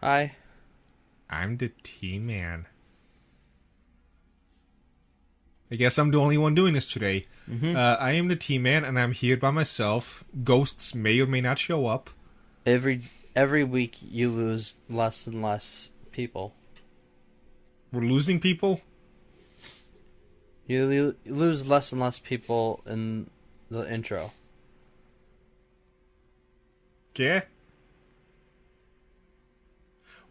Hi. I'm the T-Man. I guess I'm the only one doing this today. Mm-hmm. I am the T-Man, and I'm here by myself. Ghosts may or may not show up. Every week you lose less and less people. We're losing people? You lose less and less people in the intro. Okay.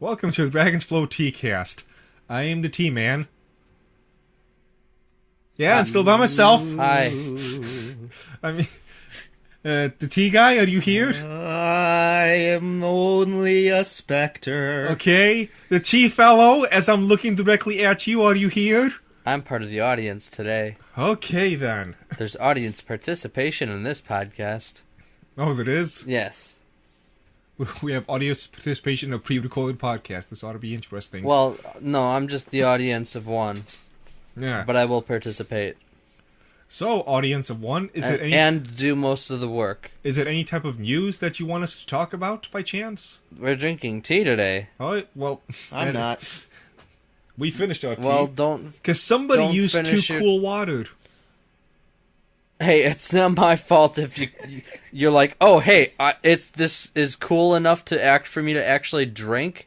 Welcome to the Dragon's Flow Teacast. I am the T-Man. Yeah, I'm still by myself. Hi. I mean, the T-Guy, are you here? I am only a specter. Okay. The T-Fellow, as I'm looking directly at you, are you here? I'm part of the audience today. Okay, then. There's audience participation in this podcast. Oh, there is? Yes. We have audience participation in a pre-recorded podcast. This ought to be interesting. Well, no, I'm just the audience of one. Yeah. But I will participate. So, audience of one, and do most of the work. Is it any type of news that you want us to talk about, by chance? We're drinking tea today. Oh, well... I'm not. We finished our tea. Well, don't... Because somebody don't used too cool water. Hey, it's not my fault if you're like, oh, hey, this is cool enough for me to actually drink.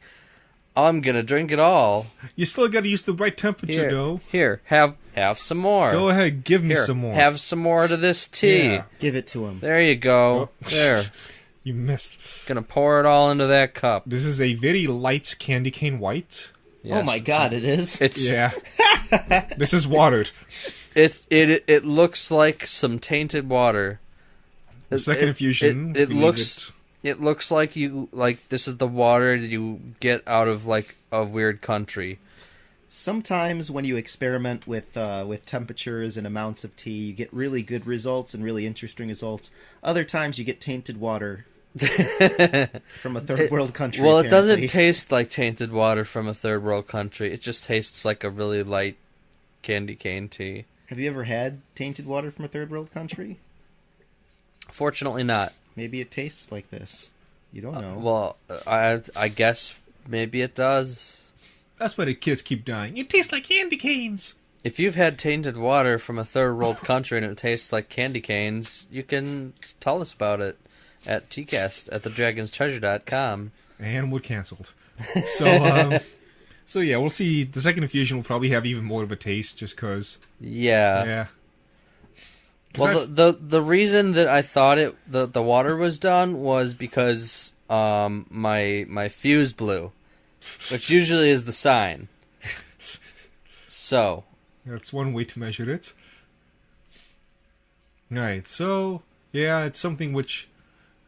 I'm gonna drink it all. You still gotta use the right temperature, though. Here, have some more. Go ahead, give me some more. Have some more to this tea. Yeah. Give it to him. There you go. Oh. There. You missed. Gonna pour it all into that cup. This is a very light candy cane white. Yes. Oh my god, it is. Yeah. This is watered. It looks like some tainted water. The second infusion. It looks like this is the water that you get out of like a weird country. Sometimes when you experiment with temperatures and amounts of tea, you get really good results and really interesting results. Other times you get tainted water from a third world country. Well, apparently. it doesn't taste like tainted water from a third world country. It just tastes like a really light candy cane tea. Have you ever had tainted water from a third world country? Fortunately not. Maybe it tastes like this. You don't know. Well, I guess maybe it does. That's why the kids keep dying. It tastes like candy canes. If you've had tainted water from a third world country and it tastes like candy canes, you can tell us about it at Teacast at thedragonstreasure.com. And we're canceled. So, so yeah, we'll see. The second infusion will probably have even more of a taste, just because. Yeah. Yeah. Well, the reason that I thought the water was done was because my fuse blew, which usually is the sign. So that's one way to measure it. Right. So yeah, it's something which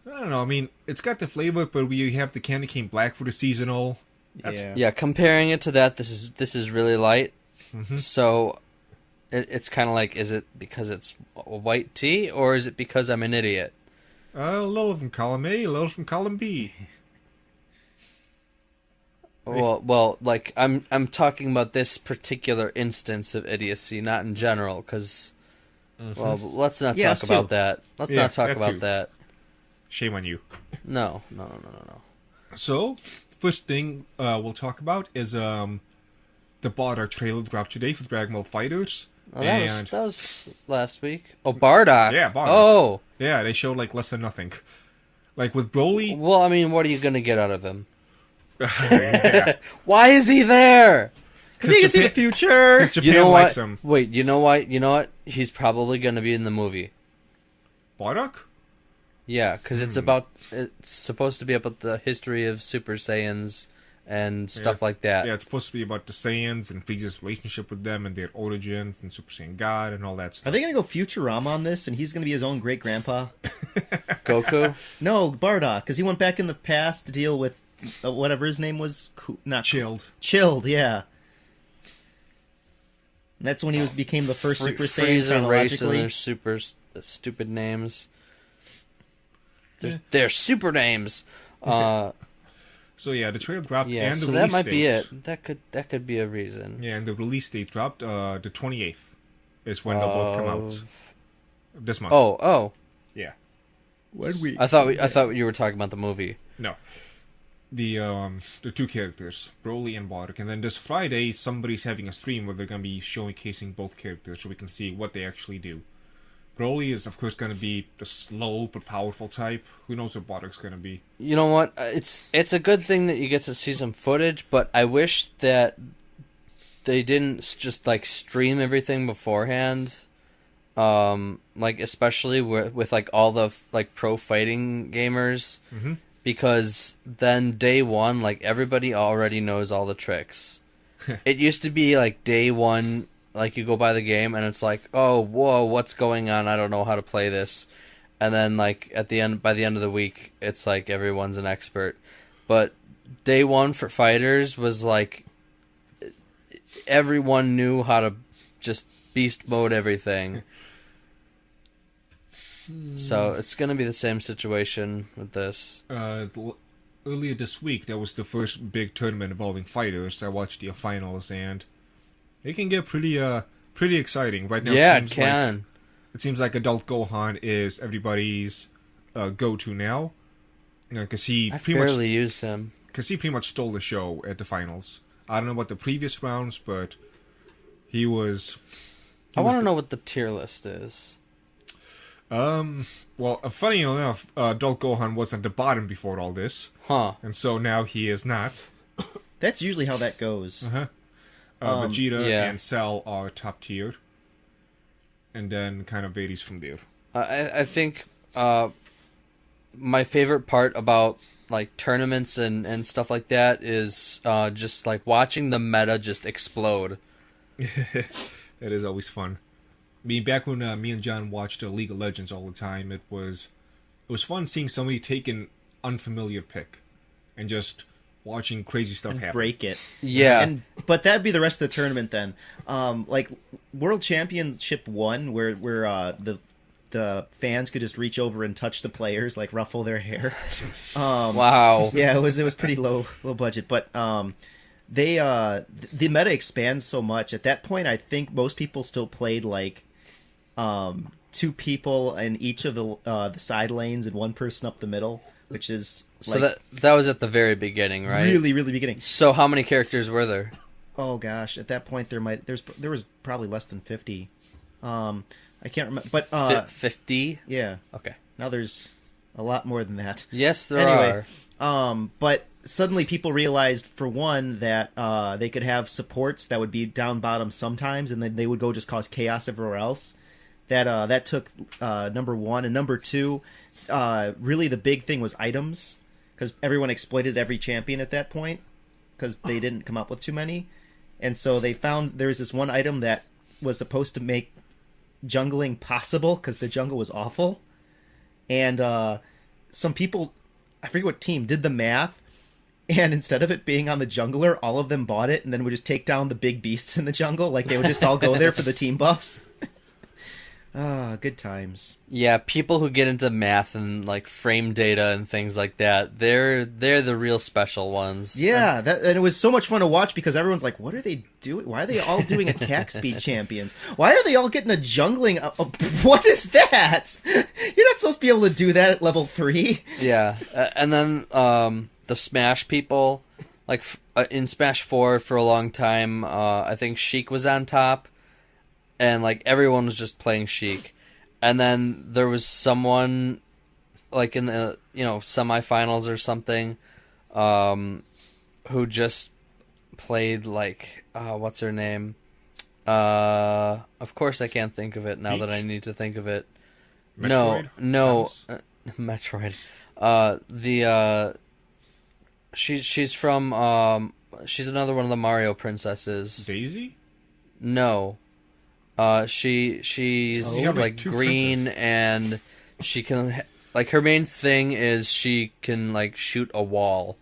I don't know. I mean, it's got the flavor, but we have the candy cane black for the seasonal. Yeah. Comparing it to that, this is really light. Mm-hmm. So. It's kind of like, is it because it's a white tea, or is it because I'm an idiot? A little from column A, a little from column B. Well, like I'm talking about this particular instance of idiocy, not in general, because well, let's not talk about that. Let's not talk about that. Shame on you. No. So, first thing we'll talk about is the Bardock trailer dropped today for Dragon Ball FighterZ. Oh, that was last week. Oh, Bardock. Yeah, Bardock. Oh. Yeah, they showed like less than nothing. Like with Broly. Well, I mean, what are you going to get out of him? Yeah. Why is he there? Because he can see the future. Japan likes him. Wait, you know what? You know what? He's probably going to be in the movie. Bardock? Yeah, because it's supposed to be about the history of Super Saiyans and stuff like that. Yeah, it's supposed to be about the Saiyans and Frieza's relationship with them and their origins and Super Saiyan God and all that stuff. Are they going to go Futurama on this, and he's going to be his own great-grandpa? Goku? No, Bardock, because he went back in the past to deal with whatever his name was. Chilled, yeah. And that's when he became the first Super Saiyan Frieza race and chronologically. their super stupid names. They're super names. So yeah, the trailer dropped Yeah, and the so release that might date. be it. That could be a reason. Yeah, and the release date dropped the 28th is when they'll both come out. This month. Oh. Yeah. 1 week. I thought you were talking about the movie. No. the two characters, Broly and Bardock. And then this Friday, somebody's having a stream where they're going to be showcasing both characters so we can see what they actually do. Broly is, of course, going to be the slow but powerful type. Who knows what Bardock's going to be? You know what? It's a good thing that you get to see some footage, but I wish that they didn't just like stream everything beforehand. Like especially with like all the like pro fighting gamers, because then day one, like everybody already knows all the tricks. It used to be like day one. Like, you go by the game, and it's like, oh, whoa, what's going on? I don't know how to play this. And then, like, by the end of the week, it's like everyone's an expert. But day one for fighters was like, everyone knew how to just beast mode everything. So it's going to be the same situation with this. Earlier this week, there was the first big tournament involving fighters. I watched the finals, and it can get pretty exciting right now. Yeah, it can. It seems like Adult Gohan is everybody's go-to now. Because he barely used him. Because he pretty much stole the show at the finals. I don't know about the previous rounds, but he was. I want to know what the tier list is. Well, funny enough, Adult Gohan was at the bottom before all this. Huh. And so now he is not. That's usually how that goes. Vegeta and Cell are top tier, and then kind of varies from there. I think my favorite part about like tournaments and stuff like that is just like watching the meta just explode. That is always fun. I mean, back when me and John watched League of Legends all the time, it was fun seeing somebody take an unfamiliar pick and just watching crazy stuff happen. Break it. Yeah. But that'd be the rest of the tournament then. Like World Championship 1 where the fans could just reach over and touch the players, like ruffle their hair. Wow. Yeah, it was pretty low budget, but the meta expands so much. At that point, I think most people still played like two people in each of the side lanes and one person up the middle, which is so that was at the very beginning, right? Really, really beginning. So how many characters were there? Oh gosh, at that point there was probably less than 50. I can't remember, but 50. Yeah. Okay. Now there's a lot more than that. Yes, there are. But suddenly people realized, for one, that they could have supports that would be down bottom sometimes, and then they would go just cause chaos everywhere else. That took number one, and number two, really the big thing was items, because everyone exploited every champion at that point because they didn't come up with too many, and so they found there was this one item that was supposed to make jungling possible because the jungle was awful, and some people, I forget what team, did the math, and instead of it being on the jungler, all of them bought it and then would just take down the big beasts in the jungle. Like, they would just all go there for the team buffs. Good times. Yeah, people who get into math and like frame data and things like that, they're the real special ones. Yeah, and it was so much fun to watch because everyone's like, what are they doing? Why are they all doing attack speed champions? Why are they all getting a jungling? What is that? You're not supposed to be able to do that at level 3. Yeah, and then the Smash people, like in Smash 4 for a long time, I think Sheik was on top. And, like, everyone was just playing Sheik. And then there was someone, like, in the, semifinals or something, who just played, like, what's her name? Of course I can't think of it now that I need to think of it. Metroid? No. Metroid. She's from, she's another one of the Mario princesses. Daisy? No. She's like green, and she can, like, her main thing is she can, like, shoot a wall.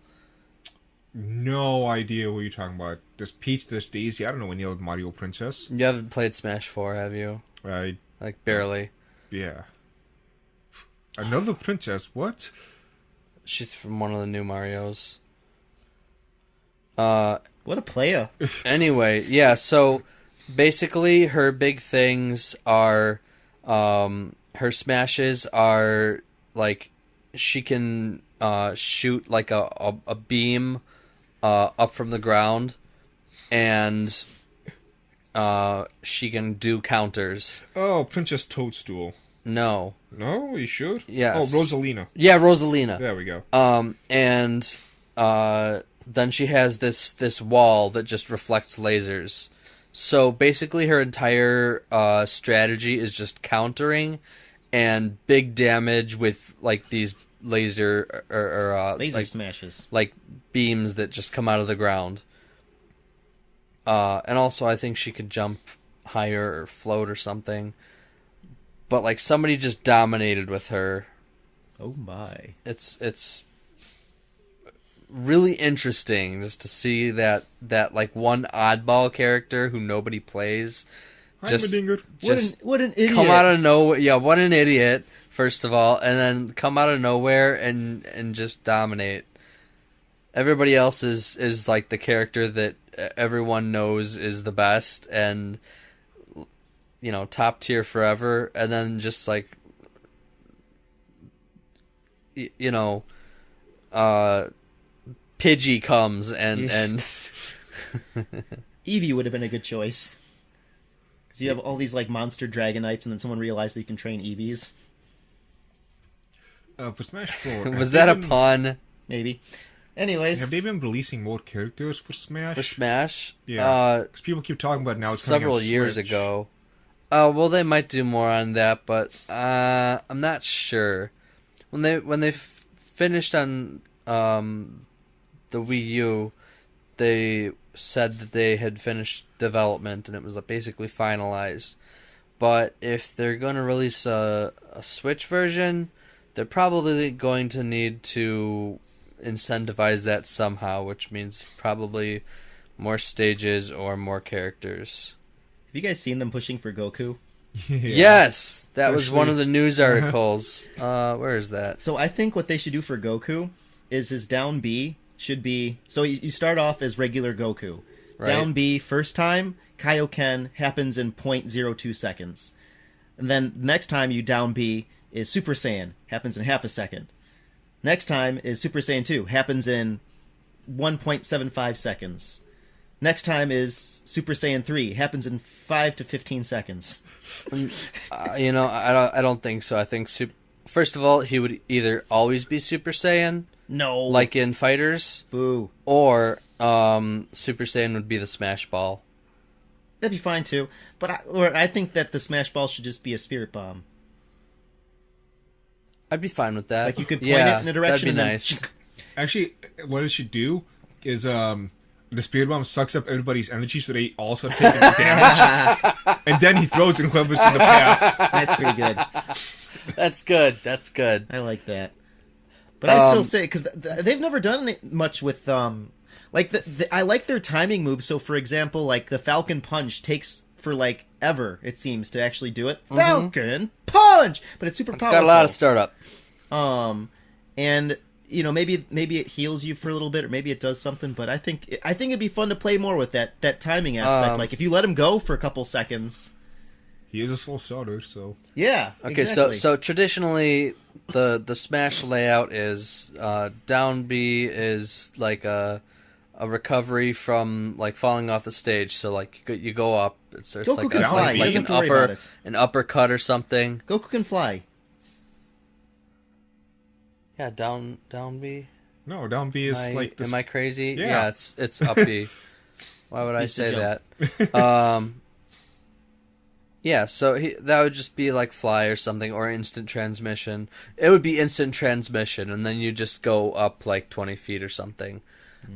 No idea what you're talking about. There's Peach, there's Daisy. I don't know any other Mario princess. You haven't played Smash 4, have you? Like, barely. Yeah. Another princess? What? She's from one of the new Marios. What a playa. Anyway, yeah, so basically, her big things are, her smashes are, like, she can shoot like a beam up from the ground, and she can do counters. Oh, Princess Toadstool. No. No, you should? Yes. Oh, Rosalina. Yeah, Rosalina. There we go. And then she has this wall that just reflects lasers. So basically her entire strategy is just countering and big damage with like these laser laser like, smashes, like beams that just come out of the ground. And also I think she could jump higher or float or something. But like somebody just dominated with her. Oh my! It's really interesting just to see that like one oddball character who nobody plays just What an idiot! come out of nowhere. Yeah, what an idiot! First of all, and then come out of nowhere and just dominate. Everybody else is like the character that everyone knows is the best and top tier forever, and then just like Pidgey comes and Eevee would have been a good choice. Because you have all these like monster Dragonites, and then someone realized that you can train Eevees. For Smash 4... Was that a pun? Maybe. Anyways. Have they been releasing more characters for Smash? For Smash? Yeah. Because people keep talking about it now. It's coming several on years Switch. ago. Well, they might do more on that, but I'm not sure. When they finished on the Wii U, they said that they had finished development and it was basically finalized. But if they're going to release a Switch version, they're probably going to need to incentivize that somehow, which means probably more stages or more characters. Have you guys seen them pushing for Goku? Yeah. Yes! That was one of the news articles. Where is that? So I think what they should do for Goku is his down B should be... So you start off as regular Goku. Right. Down B, first time, Kaioken happens in 0.02 seconds. And then next time you down B is Super Saiyan, happens in half a second. Next time is Super Saiyan 2, happens in 1.75 seconds. Next time is Super Saiyan 3, happens in 5 to 15 seconds. I don't think so. I think first of all, he would either always be Super Saiyan, No. like in Fighters, Boo. or Super Saiyan would be the Smash Ball. That'd be fine too. But I think that the Smash Ball should just be a Spirit Bomb. I'd be fine with that. Like you could point it in a direction. That'd be and nice. Then... Actually, what it should do is the Spirit Bomb sucks up everybody's energy so they also take damage. And then he throws it in whoever's in the path. That's pretty good. That's good. I like that. But I still say, because they've never done much with, like, I like their timing moves. So, for example, like, the Falcon Punch takes for, like, ever, it seems, to actually do it. Mm-hmm. Falcon Punch! But it's super powerful. It's got a lot of startup. And... maybe it heals you for a little bit, or maybe it does something. But I think it'd be fun to play more with that timing aspect. Like if you let him go for a couple seconds. He is a slow starter, so Yeah. Okay, exactly. so traditionally the Smash layout is down B is like a recovery from like falling off the stage. So like you go up. It's Goku like can fly. He like doesn't an have to worry about it. an uppercut or something. Goku can fly. Yeah, down B. no, down B is like this. Am I crazy? Yeah. It's up B. Why would I say that? Yeah, so that would just be like fly or something, or instant transmission. It would be instant transmission, and then you just go up like 20 feet or something.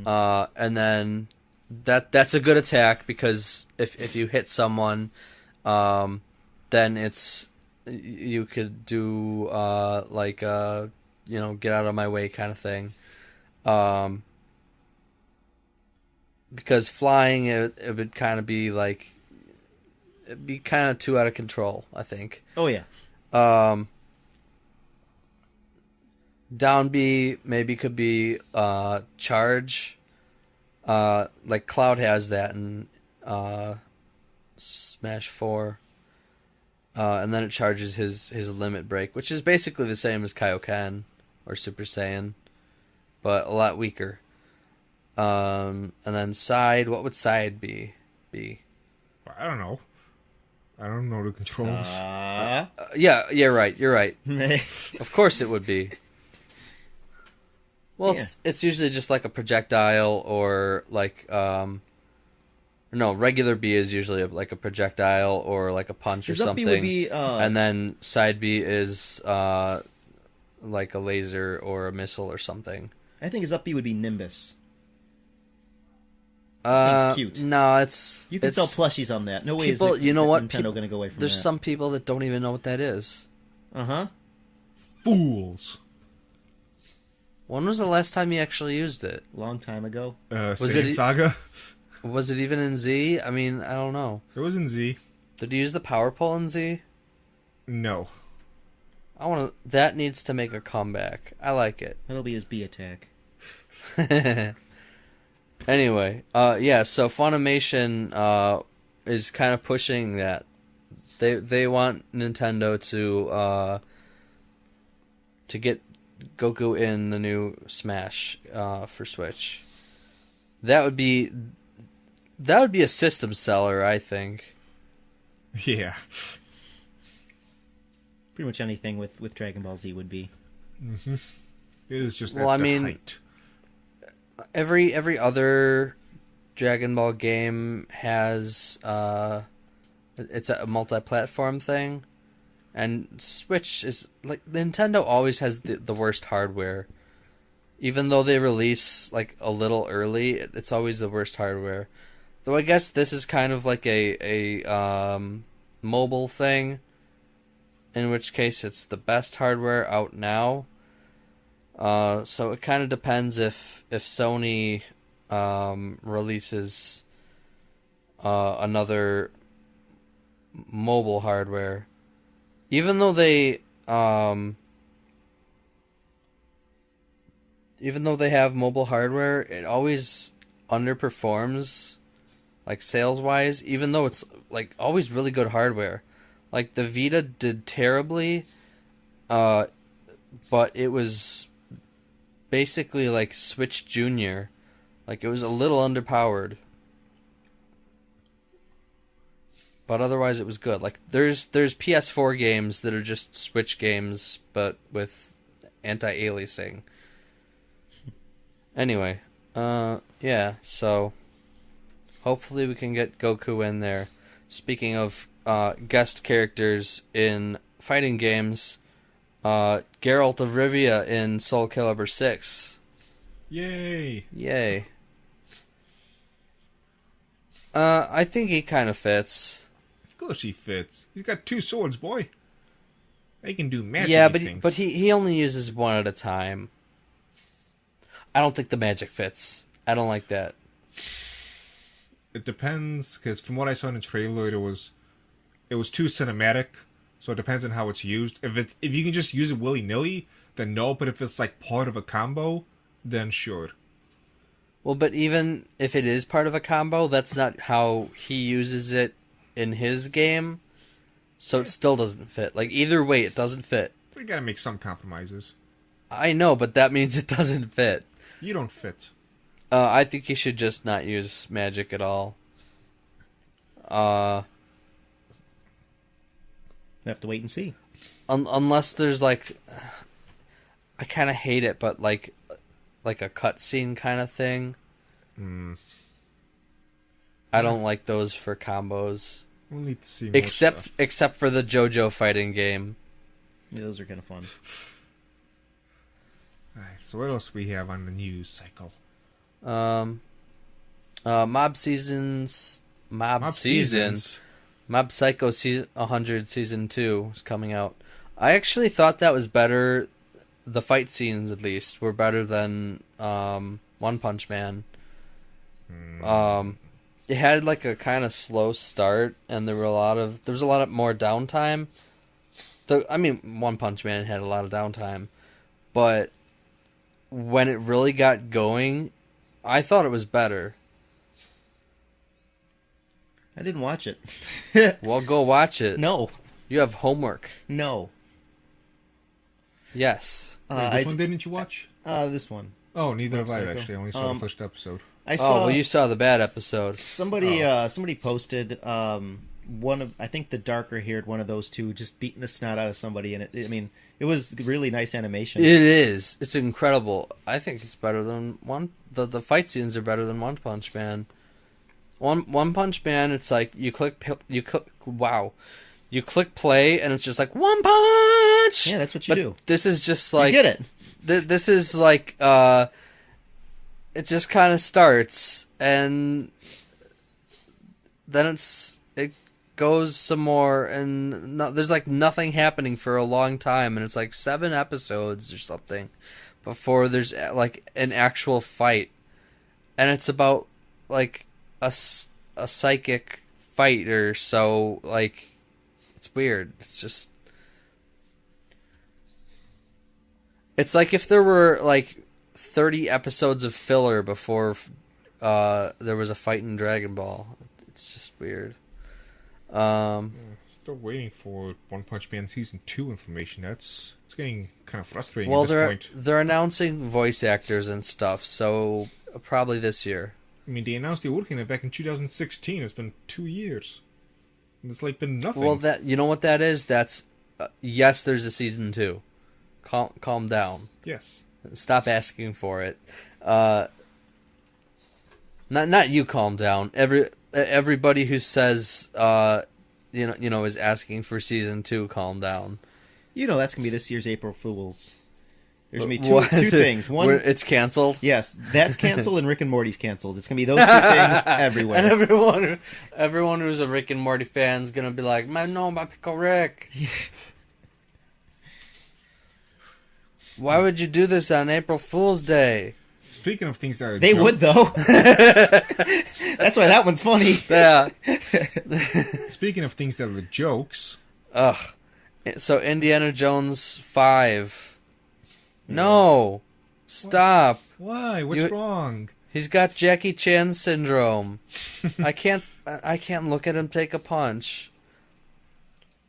And then that's a good attack, because if you hit someone, then you could do get out of my way kind of thing. Because flying, it would kind of be like, it'd be kind of too out of control, I think. Oh yeah. Down B maybe could be charge. Like Cloud has that in Smash 4. And then it charges his limit break, which is basically the same as Kaioken. or Super Saiyan, but a lot weaker. And then Side, what would Side be? I don't know. I don't know the controls. Yeah, you're right. Of course it would be. Well, Yeah. it's usually just like a projectile or like regular B is usually like a projectile or like a punch or His up B something. would be, and then Side B is like a laser or a missile or something. I think his up B would be Nimbus. He's cute. No, it's You can sell plushies on that. No way people. is You know what? Nintendo going to go away from There's that. some people that don't even know what that is. Uh-huh. Fools. When was the last time you actually used it? Long time ago. Was Saiyan it- Saga? Was it even in Z? I mean, I don't know. It was in Z. Did you use the power pole in Z? No. That needs to make a comeback. I like it. That'll be his B attack. Anyway, so Funimation is kind of pushing that. They want Nintendo to get Goku in the new Smash for Switch. That would be a system seller, I think. Yeah. Pretty much anything with Dragon Ball Z would be. Mm-hmm. It is just Well, at I the mean, height. Every other Dragon Ball game has it's a multi-platform thing, and Switch is like Nintendo always has the worst hardware. Even though they release like a little early, it's always the worst hardware. Though I guess this is kind of like a mobile thing, in which case it's the best hardware out now. So it kind of depends if Sony releases another mobile hardware, even though they have mobile hardware, it always underperforms, like sales wise. Even though it's like always really good hardware, like the Vita did terribly, but it was basically like Switch Junior. Like it was a little underpowered, but otherwise it was good. Like there's PS4 games that are just Switch games, but with anti-aliasing. Anyway, yeah. So hopefully we can get Goku in there. Speaking of guest characters in fighting games, Geralt of Rivia in Soul Calibur VI. Yay! I think he kind of fits. Of course he fits. He's got 2 swords, boy. They can do magic. Yeah, things. but he only uses one at a time. I don't think the magic fits. I don't like that. It depends, because from what I saw in the trailer, it was too cinematic. So it depends on how it's used. If you can just use it willy-nilly, then no. But if it's like part of a combo, then sure. Well, but even if it is part of a combo, that's not how he uses it in his game. So it still doesn't fit. Like either way, it doesn't fit. We gotta make some compromises. I know, but that means it doesn't fit. You don't fit. I think he should just not use magic at all. We have to wait and see. Unless there's like, I kind of hate it, but like a cutscene kind of thing. I don't like those for combos. We'll need to see more stuff. Except for the JoJo fighting game. Yeah, those are kind of fun. Alright, so what else we have on the news cycle? Mob Seasons. Mob Psycho 100 Season 2 is coming out. I actually thought that was better. The fight scenes, at least, were better than One Punch Man. It had like a kind of slow start, and there was a lot of more downtime. One Punch Man had a lot of downtime, but when it really got going, I thought it was better. I didn't watch it. Well, go watch it. No. You have homework. No. Yes. Which one didn't you watch? This one. Oh, neither have I Psycho. actually. I only saw the first episode. I saw. well, you saw the bad episode. Somebody posted one of, I think the darker haired one of those two just beating the snot out of somebody, and it was really nice animation. It is. It's incredible. I think it's better than the fight scenes are better than One Punch Man. One Punch Man, it's like you click play and it's just like One Punch. Yeah, that's what you do. This is just like you get it. This is like it just kind of starts and then it goes some more and there's like nothing happening for a long time, and it's like 7 episodes or something before there's like an actual fight, and it's about like a psychic fight or so. Like, it's weird. It's like if there were like 30 episodes of filler before there was a fight in Dragon Ball. It's just weird. Still waiting for One Punch Man Season 2 information. It's getting kind of frustrating well, at this point. They're announcing voice actors and stuff, so probably this year. I mean, they announced they were working on it back in 2016. It's been 2 years. And it's like been nothing. Well, you know what that is? That's yes, there's a season 2. Calm down. Yes. Stop asking for it. Not you. Calm down. Everybody who says is asking for season 2. Calm down. That's gonna be this year's April Fools. There's gonna be two things. One, it's canceled. Yes, that's canceled, and Rick and Morty's canceled. It's gonna be those two things everywhere. And everyone who's a Rick and Morty fan is gonna be like, my Pickle Rick. Why would you do this on April Fool's Day? Speaking of things that are they jokes, would though. That's why that one's funny. Yeah. Speaking of things that are jokes. Ugh. So Indiana Jones 5. No. Stop. Why? What's wrong? He's got Jackie Chan syndrome. I can't look at him take a punch.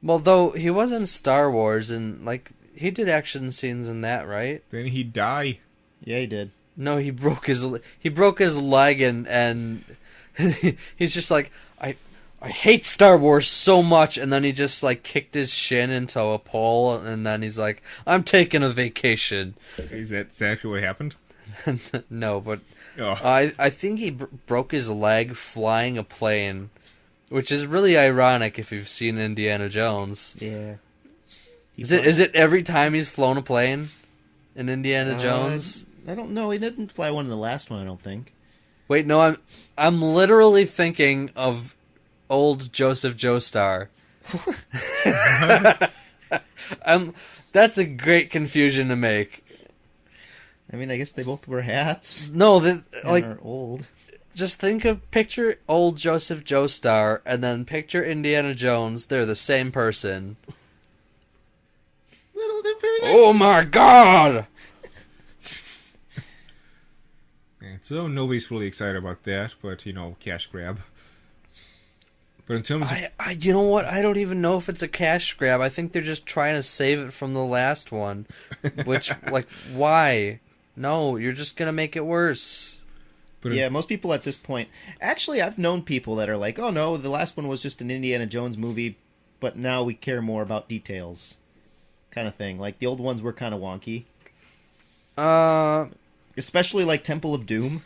Well, though he was in Star Wars and like he did action scenes in that, right? Then he'd die. Yeah, he did. No, he broke his leg and he's just like I hate Star Wars so much, and then he just like kicked his shin into a pole, and then he's like, I'm taking a vacation. Is that actually what happened? No, but I think he broke his leg flying a plane, which is really ironic if you've seen Indiana Jones. Yeah. Is it every time he's flown a plane in Indiana Jones? I don't know. He didn't fly one in the last one, I don't think. Wait, no, I'm literally thinking of old Joseph Joestar. That's a great confusion to make. I mean, I guess they both wear hats. No, are old. Just picture old Joseph Joestar, and then picture Indiana Jones. They're the same person. Oh my God! So nobody's really excited about that, but cash grab. But in terms of... you know what? I don't even know if it's a cash grab. I think they're just trying to save it from the last one. Which, like, why? No, you're just going to make it worse. Yeah, most people at this point... Actually, I've known people that are like, oh no, the last one was just an Indiana Jones movie, but now we care more about details. Kind of thing. Like, the old ones were kind of wonky. Especially, like, Temple of Doom.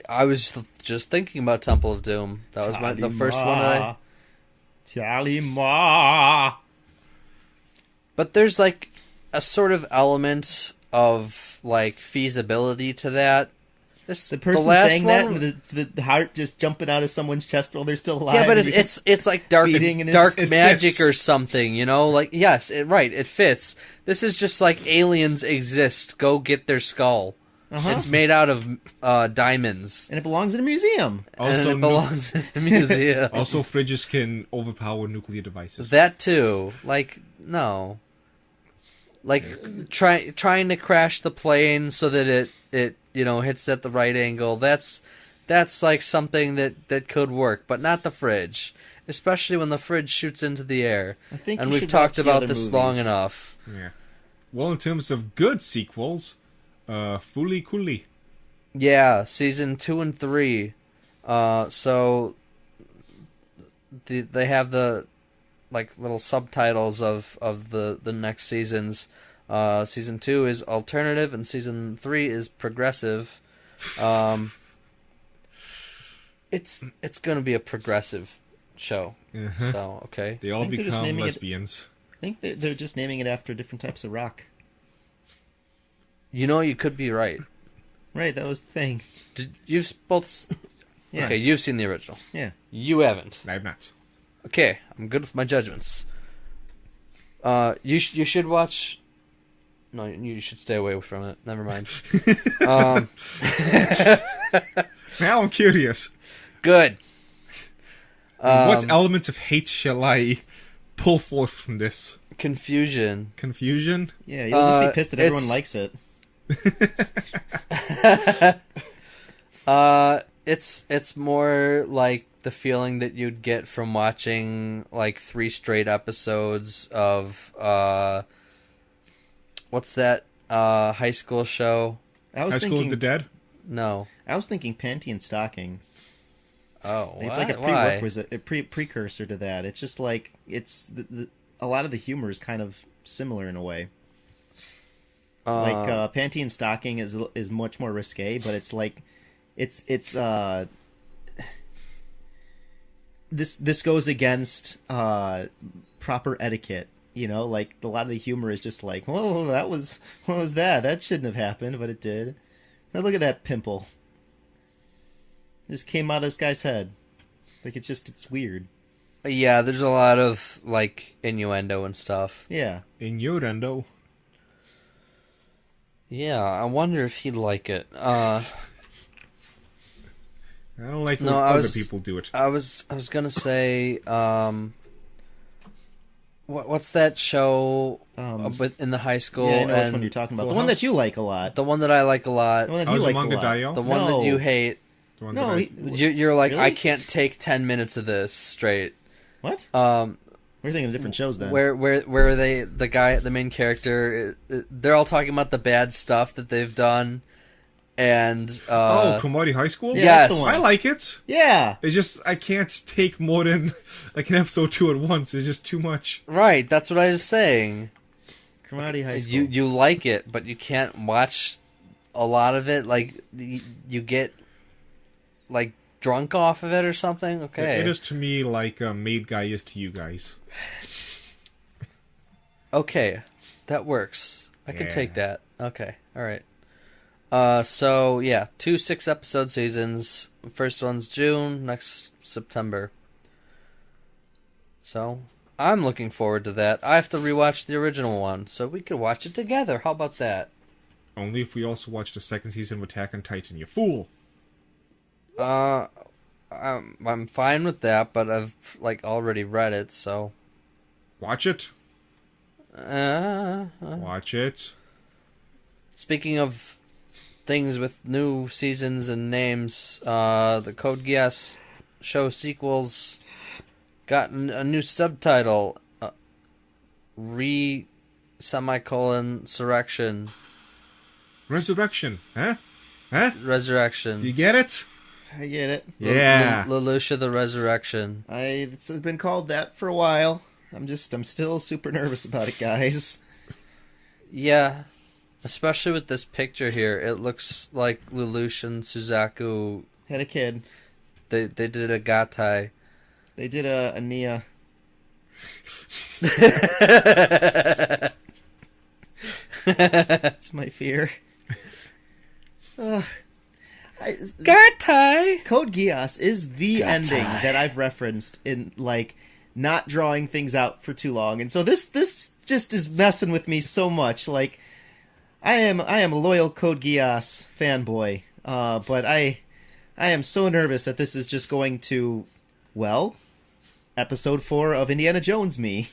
I was just thinking about Temple of Doom. That was the first one Talima. But there's like a sort of element of like feasibility to that. The person saying that and the heart just jumping out of someone's chest while they're still alive. Yeah, but it's like dark magic or something, Like, yes, it fits. This is just like aliens exist. Go get their skull. It's made out of diamonds. And it belongs in a museum. Also, it belongs in a museum. Also, fridges can overpower nuclear devices. That too. Like, no. Like, trying to crash the plane so that it hits at the right angle. That's like something that could work, but not the fridge. Especially when the fridge shoots into the air. I think we've talked about this long enough. Yeah. Well, in terms of good sequels, Fooly Cooly. Yeah, season 2 and 3. So they have the like little subtitles of the next seasons. Season 2 is alternative, and season 3 is progressive. It's gonna be a progressive show. Uh-huh. So okay. They all I think they're just become naming it- lesbians. I think they're just naming it after different types of rock. You know, you could be right. Right, that was the thing. Did you've both? Yeah. Okay, you've seen the original. Yeah. You haven't. I have not. Okay, I'm good with my judgments. You should watch. No, you should stay away from it. Never mind. Now I'm curious. Good. What elements of hate shall I pull forth from this? Confusion. Confusion? Yeah, you'll just be pissed that everyone it's- likes it. It's more like the feeling that you'd get from watching like 3 straight episodes of what's that high school show? I was High School of thinking the Dead? No. I was thinking Panty and Stocking. Oh, It's what? like a Why? prerequisite, a precursor to that. It's just like a lot of the humor is kind of similar in a way. Like Panty and Stocking is much more risque, but it's like it's this goes against proper etiquette. You know, like a lot of the humor is just like, whoa, what was that? That shouldn't have happened, but it did. Now look at that pimple. It just came out of this guy's head. Like it's weird. Yeah, there's a lot of like innuendo and stuff. Yeah. Innuendo. Yeah, I wonder if he'd like it. I don't like when No, other people do it. I was gonna say, what's that show but in the high school? Yeah, I know which and one you're talking about. Full The one House? that you like a lot. the one that I like a lot, The one that he likes a lot. Azumanga the Daioh? one No. that you hate. The one No, that I- You're like, Really? I can't take 10 minutes of this straight. What? Um, We're thinking of different shows then. where the main character, they're all talking about the bad stuff that they've done, and Komari High School? Yeah, yes. that's the one. I like it. Yeah. It's just, I can't take more than like an episode 2 at once. It's just too much. right, that's what I was saying. Karate High School. You like it, but you can't watch a lot of it. Like you get like drunk off of it or something. Okay, It is to me like Maid Guy is to you guys. okay, that works. I can Yeah. take that. Okay, all right. So yeah, 2 6-episode seasons. First one's June, next September. So I'm looking forward to that. I have to rewatch the original one, so we could watch it together. How about that? Only if we also watch the second season of Attack on Titan, you fool! I'm fine with that, but I've like already read it, so. Watch it. Watch it. Speaking of things with new seasons and names, the Code Geass show sequels got a new subtitle. Surrection. Resurrection, huh? Huh? Resurrection. You get it? I get it. Yeah. Lelouch the Resurrection. It's been called that for a while. I'm still super nervous about it, guys. Yeah. Especially with this picture here. It looks like Lelouch and Suzaku, Had a kid. they did a gatai. They did a Nia. That's my fear. Gatai! Code Geass is the Gatai. ending that I've referenced in like not drawing things out for too long, and so this just is messing with me so much. Like I am a loyal Code Geass fanboy, but I am so nervous that this is just going to, well, episode 4 of Indiana Jones me.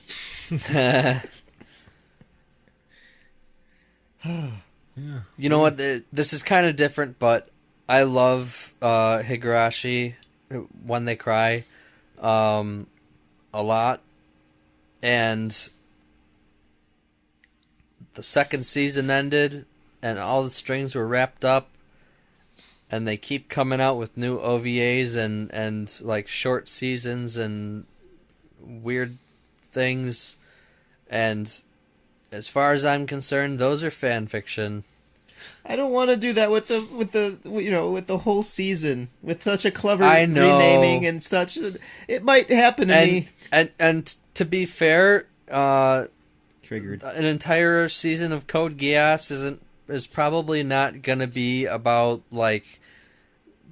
You know what? This is kind of different, but I love Higurashi, When They Cry, a lot. And the second season ended and all the strings were wrapped up, and they keep coming out with new OVAs and like short seasons and weird things, and as far as I'm concerned, those are fan fiction. I don't want to do that with the whole season with such a clever I know. renaming and such. It might happen to me. And to be fair, Triggered. an entire season of Code Geass is probably not gonna be about like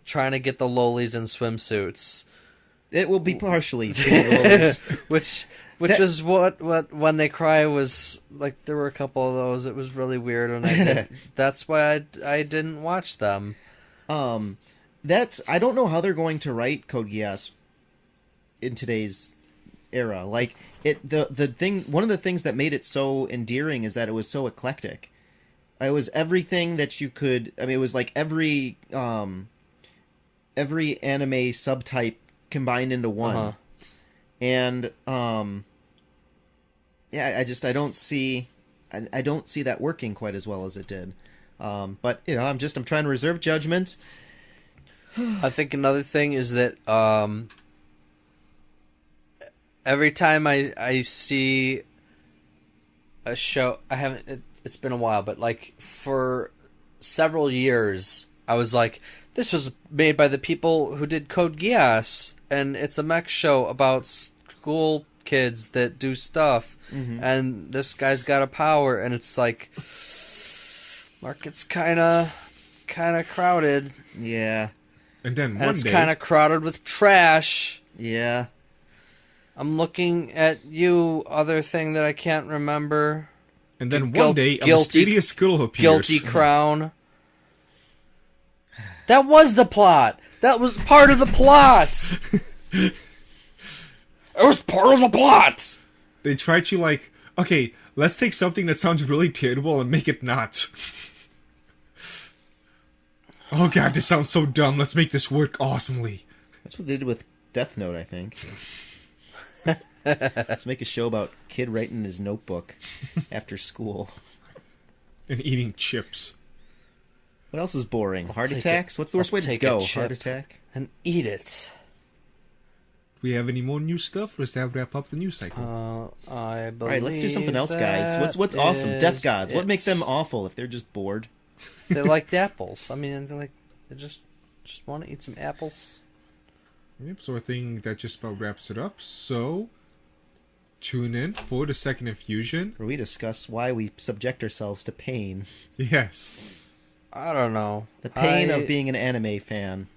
trying to get the lolies in swimsuits. It will be partially Lolis. Which is what When They Cry was like. There were a couple of those. It was really weird, and that's why I didn't watch them. I don't know how they're going to write Code Geass in today's era. Like the thing, one of the things that made it so endearing is that it was so eclectic. It was everything that you could. I mean, it was like every anime subtype combined into one. Uh-huh. And I don't see that working quite as well as it did. But I'm trying to reserve judgment. I think another thing is that every time I see a show, I haven't. It's been a while, but like for several years, I was like, this was made by the people who did Code Geass, and it's a mech show about school kids that do stuff, and this guy's got a power, and it's like, market's kind of crowded. Yeah. And then and one it's day, kind of crowded with trash. Yeah. I'm looking at you, other thing that I can't remember. and then one day, a mysterious girl appears. Guilty Crown. That was the plot. That was part of the plot. It was part of the plot. They tried to like, okay, let's take something that sounds really terrible and make it not. Oh god, this sounds so dumb. Let's make this work awesomely. That's what they did with Death Note, I think. Let's make a show about kid writing his notebook after school. And eating chips. What else is boring? Heart take attacks? What's the worst way to take a go? chip. Heart attack? And eat it. Do we have any more new stuff, or does that wrap up the news cycle? I believe. All right, let's do something else, guys. What's awesome? Death gods. What makes them awful if they're just bored? They like apples. I mean, they just want to eat some apples. Yep, so I think that just about wraps it up. So, tune in for the second infusion. Where we discuss why we subject ourselves to pain. Yes. I don't know. The pain of being an anime fan.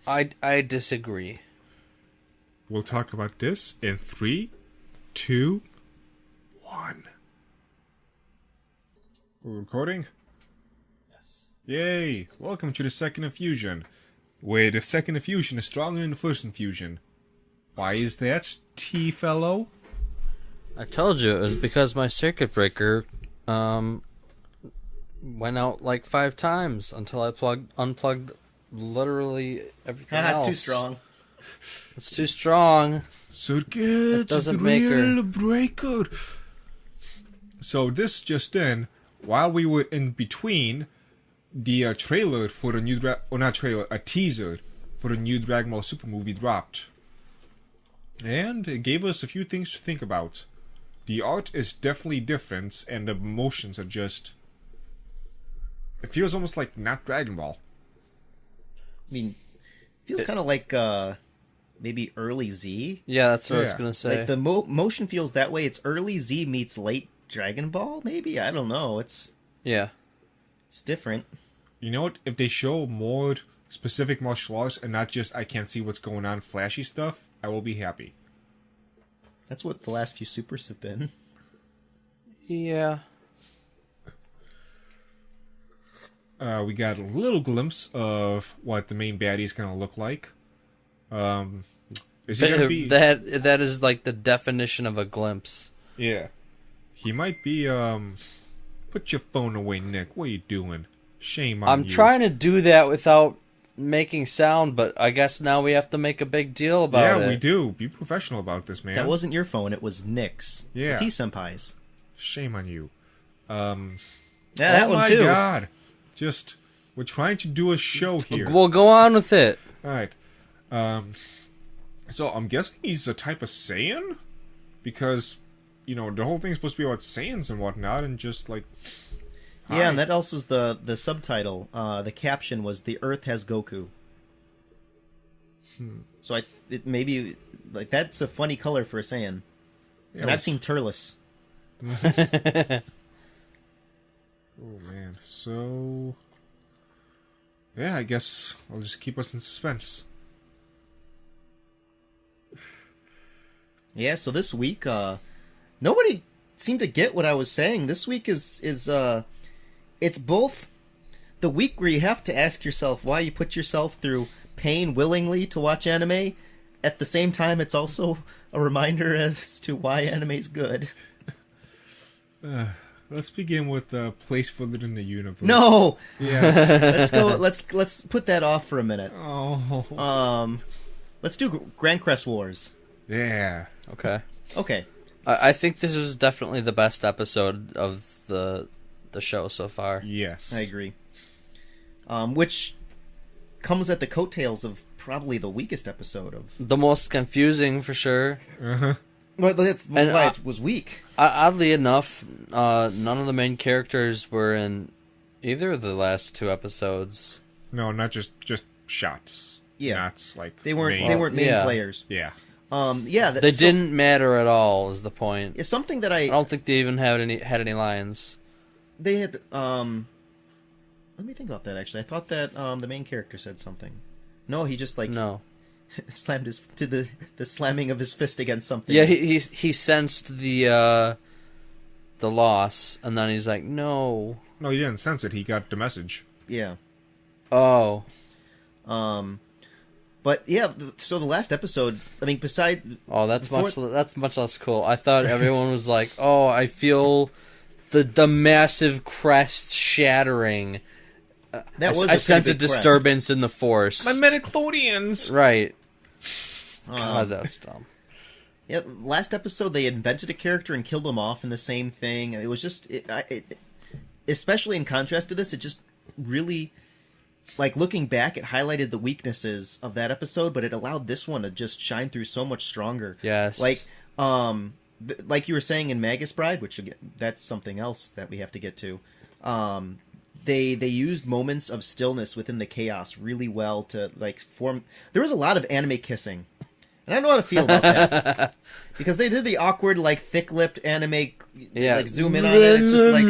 I disagree. We'll talk about this in 3, 2, 1. We're recording? Yes. Yay! Welcome to the second infusion, where the second infusion is stronger than the first infusion. Why is that, T-fellow? I told you it was because my circuit breaker went out like 5 times until I unplugged literally everything else. That's too strong. It's too strong. Circuit doesn't make her. breaker. So this just in, while we were in between the trailer for the new a teaser for the new Dragon Ball Super movie dropped, and it gave us a few things to think about. The art is definitely different, and the motions are just. It feels almost like not Dragon Ball. I mean, it feels kind of like maybe early Z. Yeah, that's what I was Yeah. gonna say. Like the motion feels that way. It's early Z meets late Dragon Ball. Maybe, I don't know. It's different. You know what? If they show more specific martial arts and not just I can't see what's going on flashy stuff, I will be happy. That's what the last few supers have been. Yeah. We got a little glimpse of what the main baddie is going to look like. Is he going to be... That is like the definition of a glimpse. Yeah. He might be, Put your phone away, Nick. What are you doing? Shame on you. I'm trying to do that without making sound, but I guess now we have to make a big deal about it. Yeah, we do. Be professional about this, man. That wasn't your phone. It was Nick's. Yeah. The T-Senpai's. Shame on you. Yeah, that one too. Oh my god. Just, we're trying to do a show here. Well, go on with it. Alright. So I'm guessing he's a type of Saiyan? Because, you know, the whole thing's supposed to be about Saiyans and whatnot, and just like... Yeah, and that also is the subtitle. The caption was "The Earth has Goku." So maybe like that's a funny color for a Saiyan. Yeah, and I've seen Turles. Oh man, so yeah, I guess I'll just keep us in suspense. Yeah, so this week, nobody seemed to get what I was saying. This week is it's both the week where you have to ask yourself why you put yourself through pain willingly to watch anime. At the same time, it's also a reminder as to why anime's good. Let's begin with the place for it in the universe. No. Yes. Let's go. Let's put that off for a minute. Oh. Let's do Grancrest Wars. Yeah. Okay. Okay. I think this is definitely the best episode of the show so far. Yes. I agree. Which comes at the coattails of probably the weakest episode of... The most confusing, for sure. Uh-huh. But that's why it was weak. Oddly enough, none of the main characters were in either of the last two episodes. No, not just shots. Yeah. Not like They weren't main players. Yeah. They didn't matter at all, is the point. It's something that I don't think they even had any lines. They had let me think about that actually. I thought that the main character said something. No, he just slammed the slamming of his fist against something. Yeah, he sensed the loss, and then he's like, no. No, he didn't sense it. He got the message. Yeah. Oh. But yeah, so the last episode, I mean, that's much less cool. I thought everyone was like, "Oh, I feel the massive crest shattering." I sense a disturbance in the force. My midichlorians. Right. God, that's dumb. Yeah, last episode they invented a character and killed him off in the same thing. It was just, especially in contrast to this, it just really, like looking back, it highlighted the weaknesses of that episode, but it allowed this one to just shine through so much stronger. Yes. Like you were saying in Magus Bride, which again, that's something else that we have to get to. They used moments of stillness within the chaos really well to like form. There was a lot of anime kissing, and I don't know how to feel about that because they did the awkward like thick-lipped anime, like zoom in on it. It's just like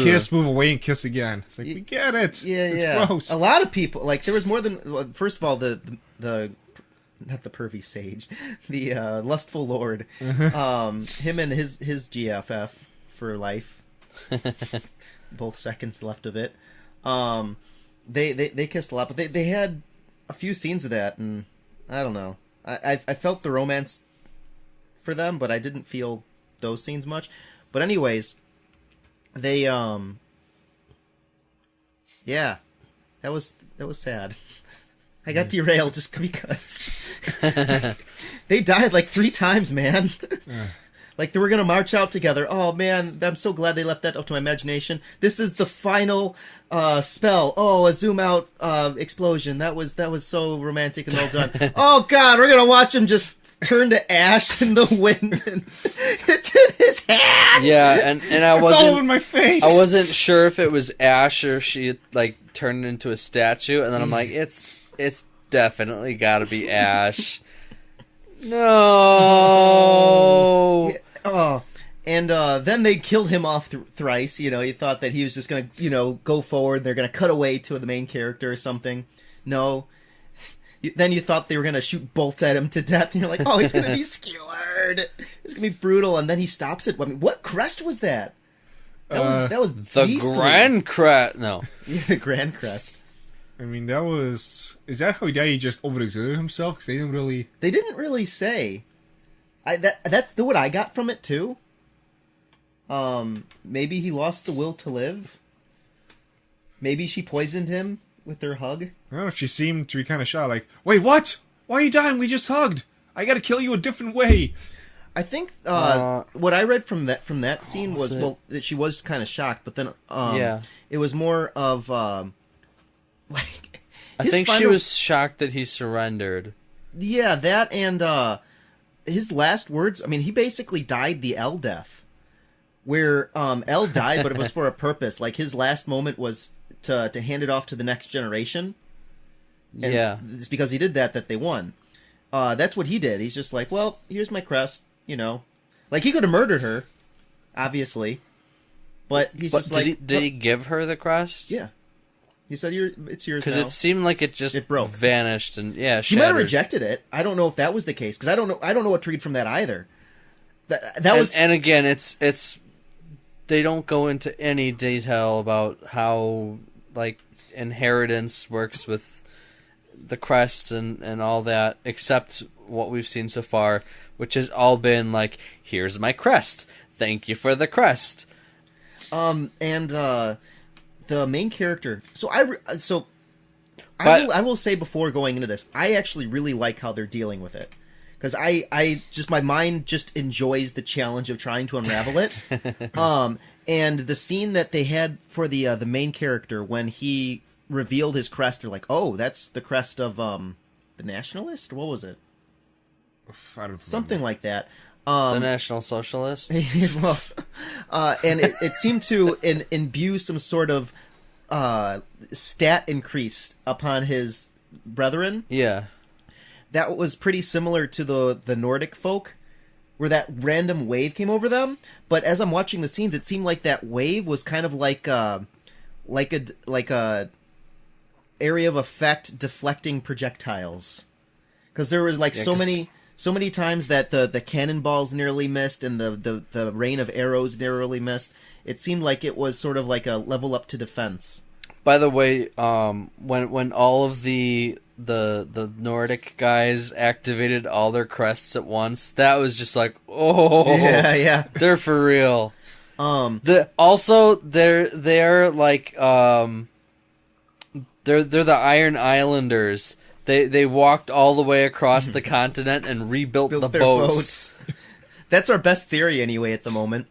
Kiss, move away, and kiss again. It's like we get it. Yeah, it's gross. A lot of people like there was more than first of all the not the pervy sage, the lustful lord, him and his GFF for life. Both seconds left of it. They kissed a lot, but they had a few scenes of that, and I don't know. I felt the romance for them, but I didn't feel those scenes much. But anyways, they yeah, that was sad. I got derailed just because they died like 3 times, man. Like, they were going to march out together. Oh, man, I'm so glad they left that up to my imagination. This is the final spell. Oh, a zoom-out explosion. That was so romantic and well done. Oh, God, we're going to watch him just turn to ash in the wind. And it's in his hand! Yeah, and I wasn't... It's all in my face! I wasn't sure if it was ash or she, like, turned into a statue. And then I'm like, it's definitely got to be ash. No. Yeah, oh, and then they killed him off thrice. You know, you thought that he was just gonna, go forward. They're gonna cut away to the main character or something. No. Then you thought they were gonna shoot bolts at him to death, and you're like, oh, he's gonna be skewered. It's gonna be brutal, and then he stops it. I mean, what crest was that? That was the Grancrest. No, yeah, the Grancrest. I mean, is that how he died? He just overexerted himself? Because they didn't really say. That's what I got from it, too. Maybe he lost the will to live. Maybe she poisoned him with her hug. I don't know, she seemed to be kind of shy, like, wait, what? Why are you dying? We just hugged. I gotta kill you a different way. I think Uh, what I read from that scene was it? that she was kind of shocked, but then Yeah. it was more of like I his think she final- was shocked that he surrendered. Yeah, that and his last words. I mean, he basically died the L death, where L died, but it was for a purpose. Like his last moment was to hand it off to the next generation. And Yeah. it's because he did that they won. That's what he did. He's just like, well, here's my crest. Like he could have murdered her, obviously, but he's But just did, like, did he give her the crest? yeah. He said, it's yours Because now. it seemed like it just It broke. vanished and She might have shattered. rejected it. I don't know if that was the case because I don't know what to read from that either. That was And again, it's they don't go into any detail about how like inheritance works with the crests and all that, except what we've seen so far, which has all been like, here's my crest, thank you for the crest. and the main character. I will say before going into this, I actually really like how they're dealing with it. Because my mind just enjoys the challenge of trying to unravel it. And the scene that they had for the main character when he revealed his crest, they're like, oh, that's the crest of the Nationalist? What was it? I don't remember. Something like that. The National Socialist. Well, and it seemed to imbue some sort of stat increase upon his brethren. Yeah. That was pretty similar to the Nordic folk, where that random wave came over them. But as I'm watching the scenes, it seemed like that wave was kind of like a area of effect deflecting projectiles, because there was like so many times that the cannonballs nearly missed and the rain of arrows nearly missed. It seemed like it was sort of like a level up to defense. By the way, when all of the Nordic guys activated all their crests at once, that was just like, oh, Yeah. they're for real. They're like they're the Iron Islanders. They walked all the way across the continent and rebuilt the Their boats. That's our best theory anyway at the moment.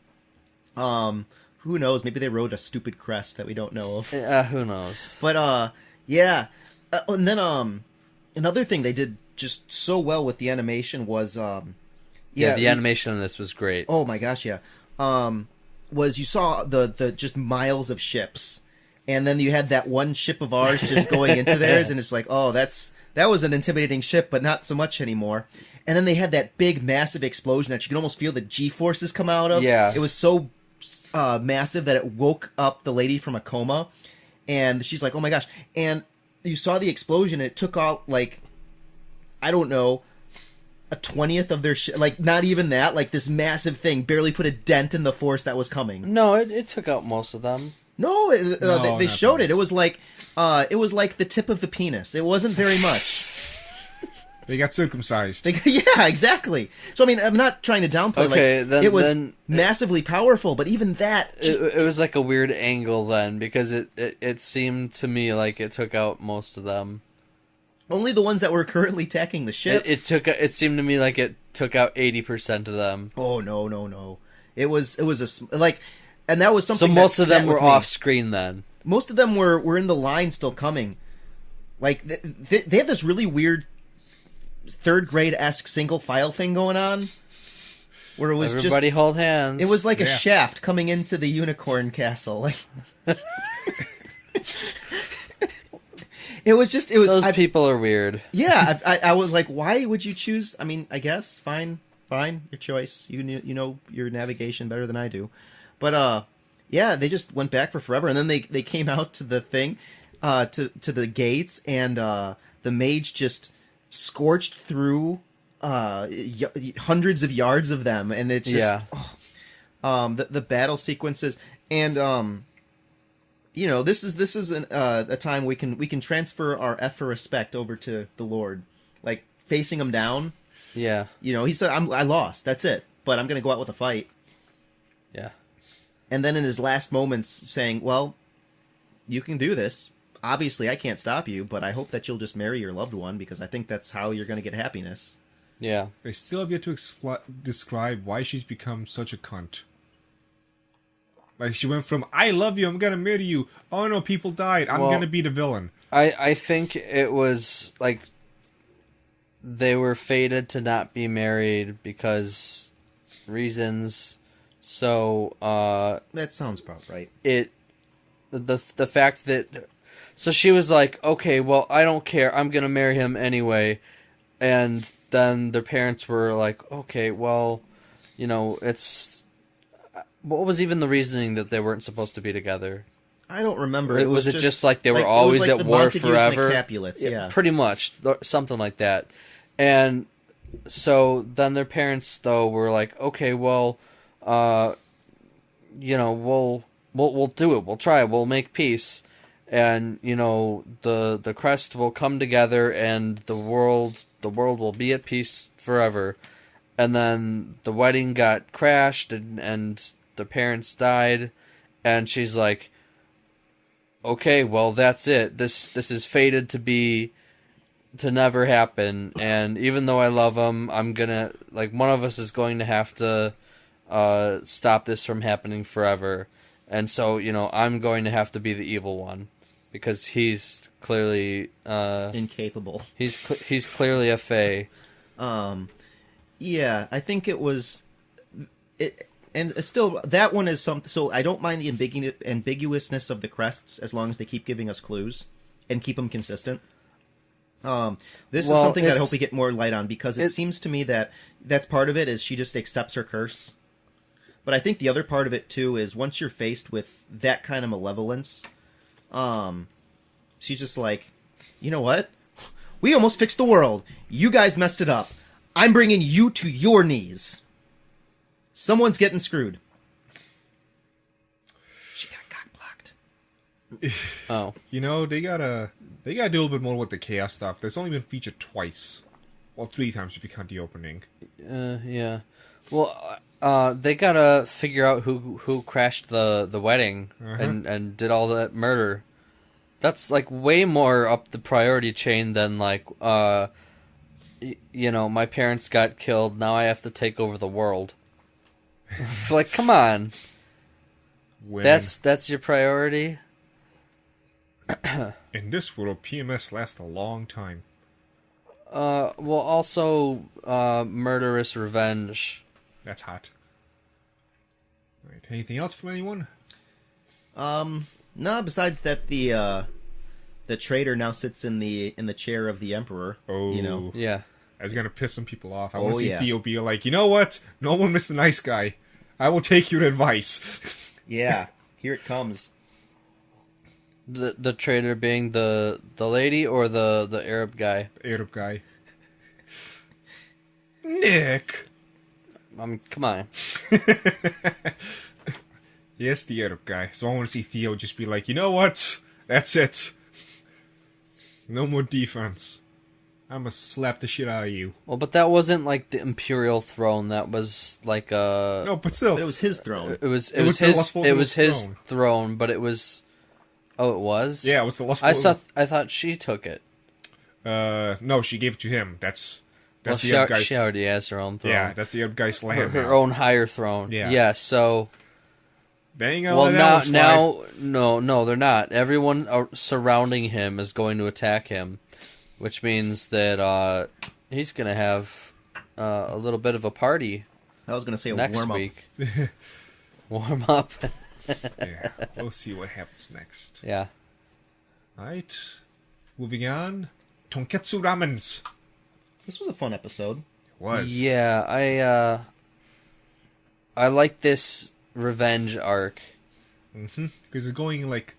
Who knows? Maybe they rode a stupid crest that we don't know of. Who knows? But yeah. And then another thing they did just so well with the animation was Yeah, the animation on this was great. Oh my gosh, yeah. Was you saw the just miles of ships, and then you had that one ship of ours just going into theirs, and it's like, oh, that was an intimidating ship, but not so much anymore. And then they had that big, massive explosion that you can almost feel the G-forces come out of. Yeah. It was so massive that it woke up the lady from a coma, and she's like, oh my gosh. And you saw the explosion, and it took out, like, I don't know, a 20th of their ship. Like, not even that. Like, this massive thing barely put a dent in the force that was coming. No, it took out most of them. No, they not showed that it. It was like the tip of the penis. It wasn't very much. They got circumcised. Yeah, exactly. So I mean, I'm not trying to downplay. Okay, like, it was then massively powerful, but even that, just, it was like a weird angle then, because it seemed to me like it took out most of them. only the ones that were currently attacking the ship. It seemed to me like it took out 80% of them. Oh no! It was like, and that was something. So most that of them sat were with me. off screen then. Most of them were in the line still coming. Like they had this really weird third grade-esque single file thing going on, where it was Everybody hold hands. It was like a Yeah. shaft coming into the unicorn castle. Like it was. Those people are weird. Yeah, I was like, why would you choose? I mean, I guess fine, your choice. You know your navigation better than I do, but yeah, they just went back for forever, and then they came out to the thing, to the gates, and the mage just scorched through hundreds of yards of them, and it's just the battle sequences, and you know, this is a time we can transfer our F for respect over to the Lord, like facing him down. Yeah. You know, he said, I lost, that's it, but I'm gonna go out with a fight. Yeah. And then in his last moments saying, well, you can do this. Obviously, I can't stop you, but I hope that you'll just marry your loved one, because I think that's how you're going to get happiness. Yeah. They still have yet to describe why she's become such a cunt. Like, she went from, I love you, I'm gonna marry you. Oh no, people died, I'm gonna be the villain. I think it was, like, they were fated to not be married because reasons. So, That sounds about right. The fact that... So she was like, okay, well, I don't care, I'm gonna marry him anyway. And then their parents were like, okay, well, you know, it's... What was even the reasoning that they weren't supposed to be together? I don't remember. Was it just like they were always at war forever? Capulets, yeah. Pretty much, something like that. And so then their parents, though, were like, okay, well, you know, we'll do it. We'll try. We'll make peace. And, you know, the crest will come together and the world will be at peace forever. And then the wedding got crashed and the parents died. And she's like, okay, well, that's it. This is fated to never happen. And even though I love him, I'm gonna, like, one of us is going to have to stop this from happening forever. And so, you know, I'm going to have to be the evil one because he's clearly incapable. He's clearly a fae. Yeah, I think it was it. And still, that one is some. So I don't mind the ambiguousness of the crests as long as they keep giving us clues and keep them consistent. This is something that I hope we get more light on because it seems to me that that's part of it is she just accepts her curse. But I think the other part of it too is once you're faced with that kind of malevolence, she's just like, you know what? We almost fixed the world. You guys messed it up. I'm bringing you to your knees. Someone's getting screwed. She got cock-blocked. Oh. You know, they gotta do a little bit more with the chaos stuff. That's only been featured twice. Well, 3 times if you count the opening. Yeah. Well, they gotta figure out who crashed the wedding and did all that murder. That's, like, way more up the priority chain than, like, you know, my parents got killed, now I have to take over the world. Like, come on. Women. That's your priority? In this world, PMS lasts a long time. Well, also, murderous revenge. That's hot. Alright, anything else from anyone? No, besides that the traitor now sits in the chair of the emperor. Oh. You know? Yeah. That's gonna piss some people off. I want to see Theo be like, you know what? No one missed the nice guy. I will take your advice. Yeah, here it comes. The traitor being the lady or the Arab guy? Arab guy. Nick! I mean, come on. Yes, the Arab guy. So I want to see Theo just be like, you know what? That's it. No more defense. I'm gonna slap the shit out of you. Well, but that wasn't like the imperial throne. That was like a... No, but still. But it was his throne. It was his throne, but it was... Oh, it was? Yeah, it was the lustful... I thought she took it. No, she gave it to him. That's well, the Arab guy's... She already has her own throne. Yeah, that's the Arab guy's land. Her own higher throne. Yeah. Yeah, so... They ain't gonna let that one slide. No, they're not. Everyone surrounding him is going to attack him, which means that he's going to have a little bit of a party. I was going to say a next warm-up. week. Warm up. Yeah, we'll see what happens next. Yeah. Alright, moving on. Tonkotsu Ramens. This was a fun episode. It was. Yeah, I like this revenge arc. Mm-hmm. Because it's going in like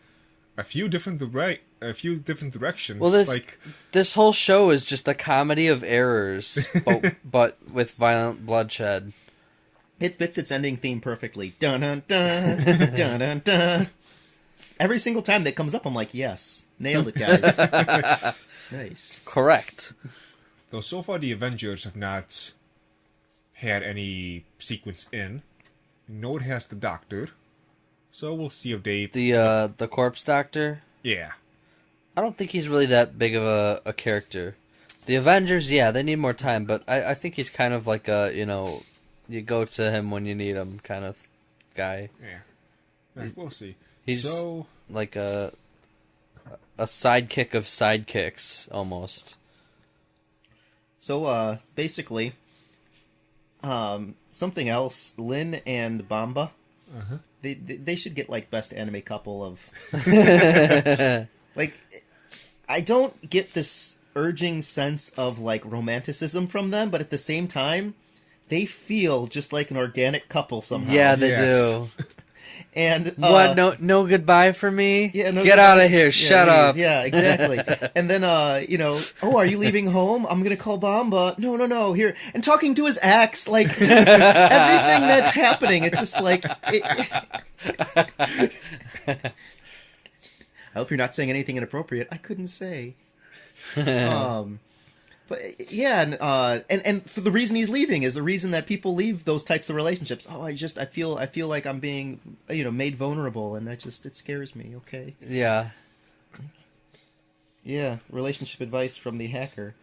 a few different directions. Well, this whole show is just a comedy of errors, but with violent bloodshed. It fits its ending theme perfectly. Dun dun dun dun dun dun. Every single time that comes up, I'm like, yes, nailed it, guys. It's nice. Correct. Though so far the Avengers have not had any sequence in. No, it has the Doctor. So we'll see if they... The Corpse Doctor? Yeah. I don't think he's really that big of a character. The Avengers, yeah, they need more time, but I think he's kind of like a, you go to him when you need him kind of guy. Yeah. We'll see. He's like a sidekick of sidekicks, almost. So, basically, something else, Lin and Bamba, they should get, like, best anime couple of... Like, I don't get this urging sense of, like, romanticism from them, but at the same time, they feel just like an organic couple somehow. Yeah, they do. And what? No goodbye for me? Yeah, no Get goodbye. out of here! Yeah, Shut leave. up! Yeah, exactly. And then, oh, are you leaving home? I'm gonna call Bamba. No, here. And talking to his ex, like, just everything that's happening. It's just like. I hope you're not saying anything inappropriate. I couldn't say. But yeah, and for the reason he's leaving is the reason that people leave those types of relationships. Oh, I feel like I'm being made vulnerable, and it scares me. Okay. Yeah. Yeah, relationship advice from the hacker.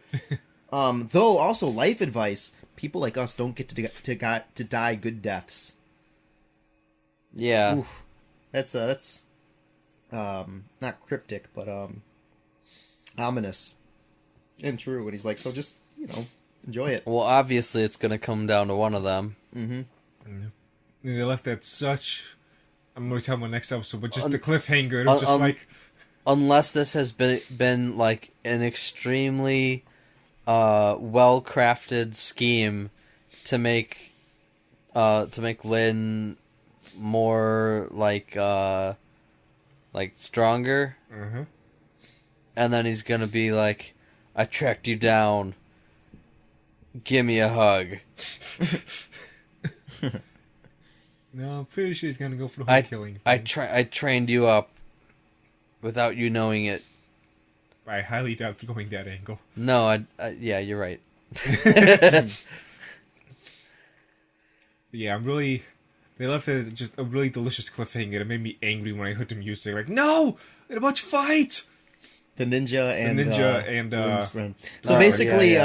Though also life advice. People like us don't get to die good deaths. Yeah. Oof. That's not cryptic, but ominous. And true, and he's like, so just, enjoy it. Well, obviously it's going to come down to one of them. Mm-hmm. And they left that such... I'm going to tell my next episode, but just the cliffhanger. It was just like... Unless this has been like an extremely well-crafted scheme to make Lin more like stronger. Uh-huh. And then he's going to be like, I tracked you down. Give me a hug. No, I'm pretty sure he's gonna go for the whole killing thing. I trained you up without you knowing it. I highly doubt going that angle. No, yeah, you're right. Yeah, they left just a really delicious cliffhanger. It made me angry when I heard the music. Like, no! They're about to fight! The ninja and Lynn's friend. So basically,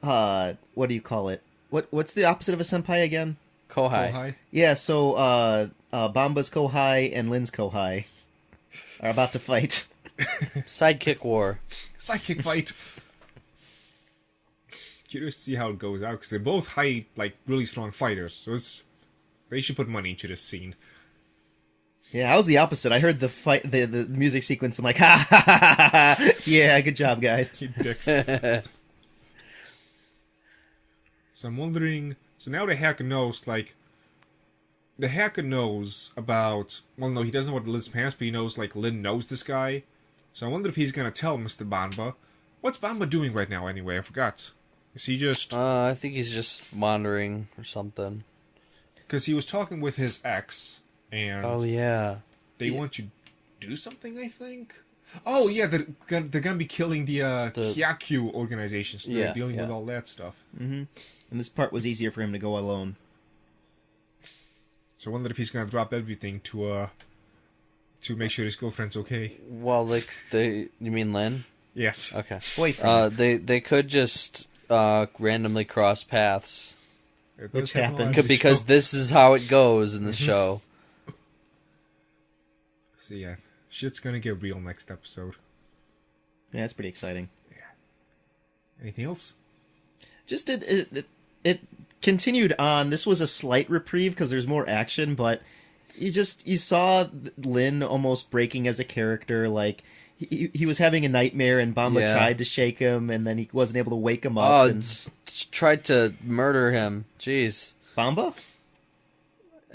what do you call it? What's the opposite of a senpai again? Kohai. Yeah, so Bamba's Kohai and Lynn's Kohai are about to fight. Sidekick war. Sidekick fight. Curious to see how it goes out, because they're both really strong fighters. So they should put money into this scene. Yeah, I was the opposite. I heard the music sequence. I'm like, ha ha ha ha ha. Yeah, good job, guys. You dicks. So I'm wondering. So now the hacker knows. The hacker knows about. Well, no, he doesn't know what Lynn's past, but he knows Lynn knows this guy. So I wonder if he's gonna tell Mr. Bamba. What's Bamba doing right now? Anyway, I forgot. Is he just? I think he's just wandering or something. Because he was talking with his ex. And oh yeah, they want you to do something. I think. Oh yeah, they're gonna be killing the Hyaku organization. So they're dealing with all that stuff. Mm-hmm. And this part was easier for him to go alone. So I wonder if he's gonna drop everything to make sure his girlfriend's okay. Well, you mean Lynn? Yes. Okay. Boyfriend. They could just randomly cross paths. Which happens because this is how it goes in the show. So yeah, shit's gonna get real next episode. Yeah, it's pretty exciting. Yeah. Anything else? Just it continued on. This was a slight reprieve because there's more action, but you saw Lin almost breaking as a character. Like he was having a nightmare, and Bamba tried to shake him, and then he wasn't able to wake him up. Oh, tried to murder him. Jeez. Bamba?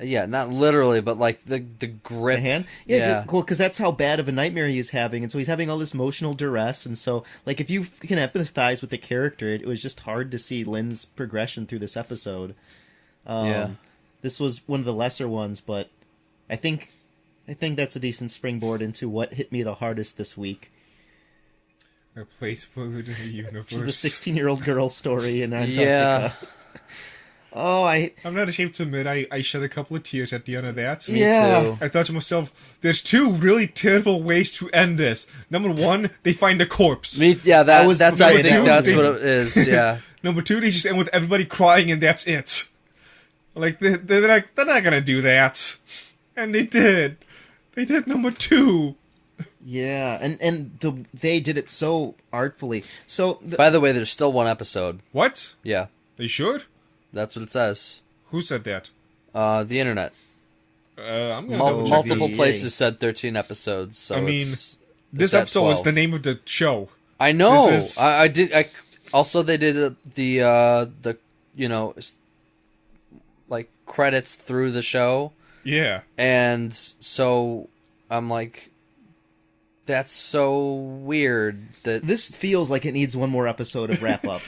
Yeah, not literally, but the grip. The hand? Yeah. Cool, because that's how bad of a nightmare he is having, and so he's having all this emotional duress, and so, if you can empathize with the character, it was just hard to see Lynn's progression through this episode. This was one of the lesser ones, but I think that's a decent springboard into what hit me the hardest this week. A place further in the universe. Which is the 16-year-old girl story in Antarctica. Yeah. I'm not ashamed to admit I shed a couple of tears at the end of that. Me Yeah. too. I thought to myself, there's two really terrible ways to end this. Number one, they find a corpse. That's number I think two. that's what it is. Yeah. Number two, they just end with everybody crying and that's it. Like, they're not gonna do that. And they did. They did number two. Yeah, and they did it so artfully. So By the way, there's still one episode. What? Yeah, Are you sure? that's what it says. Who said that? The internet. I'm gonna double check Multiple this. places said 13 episodes. So I mean, it's This at episode was 12. the name of the show. I know. This is- I did. Also, they did the like credits through the show, Yeah. and so I'm like, that's so weird that this feels like it needs one more episode of wrap up.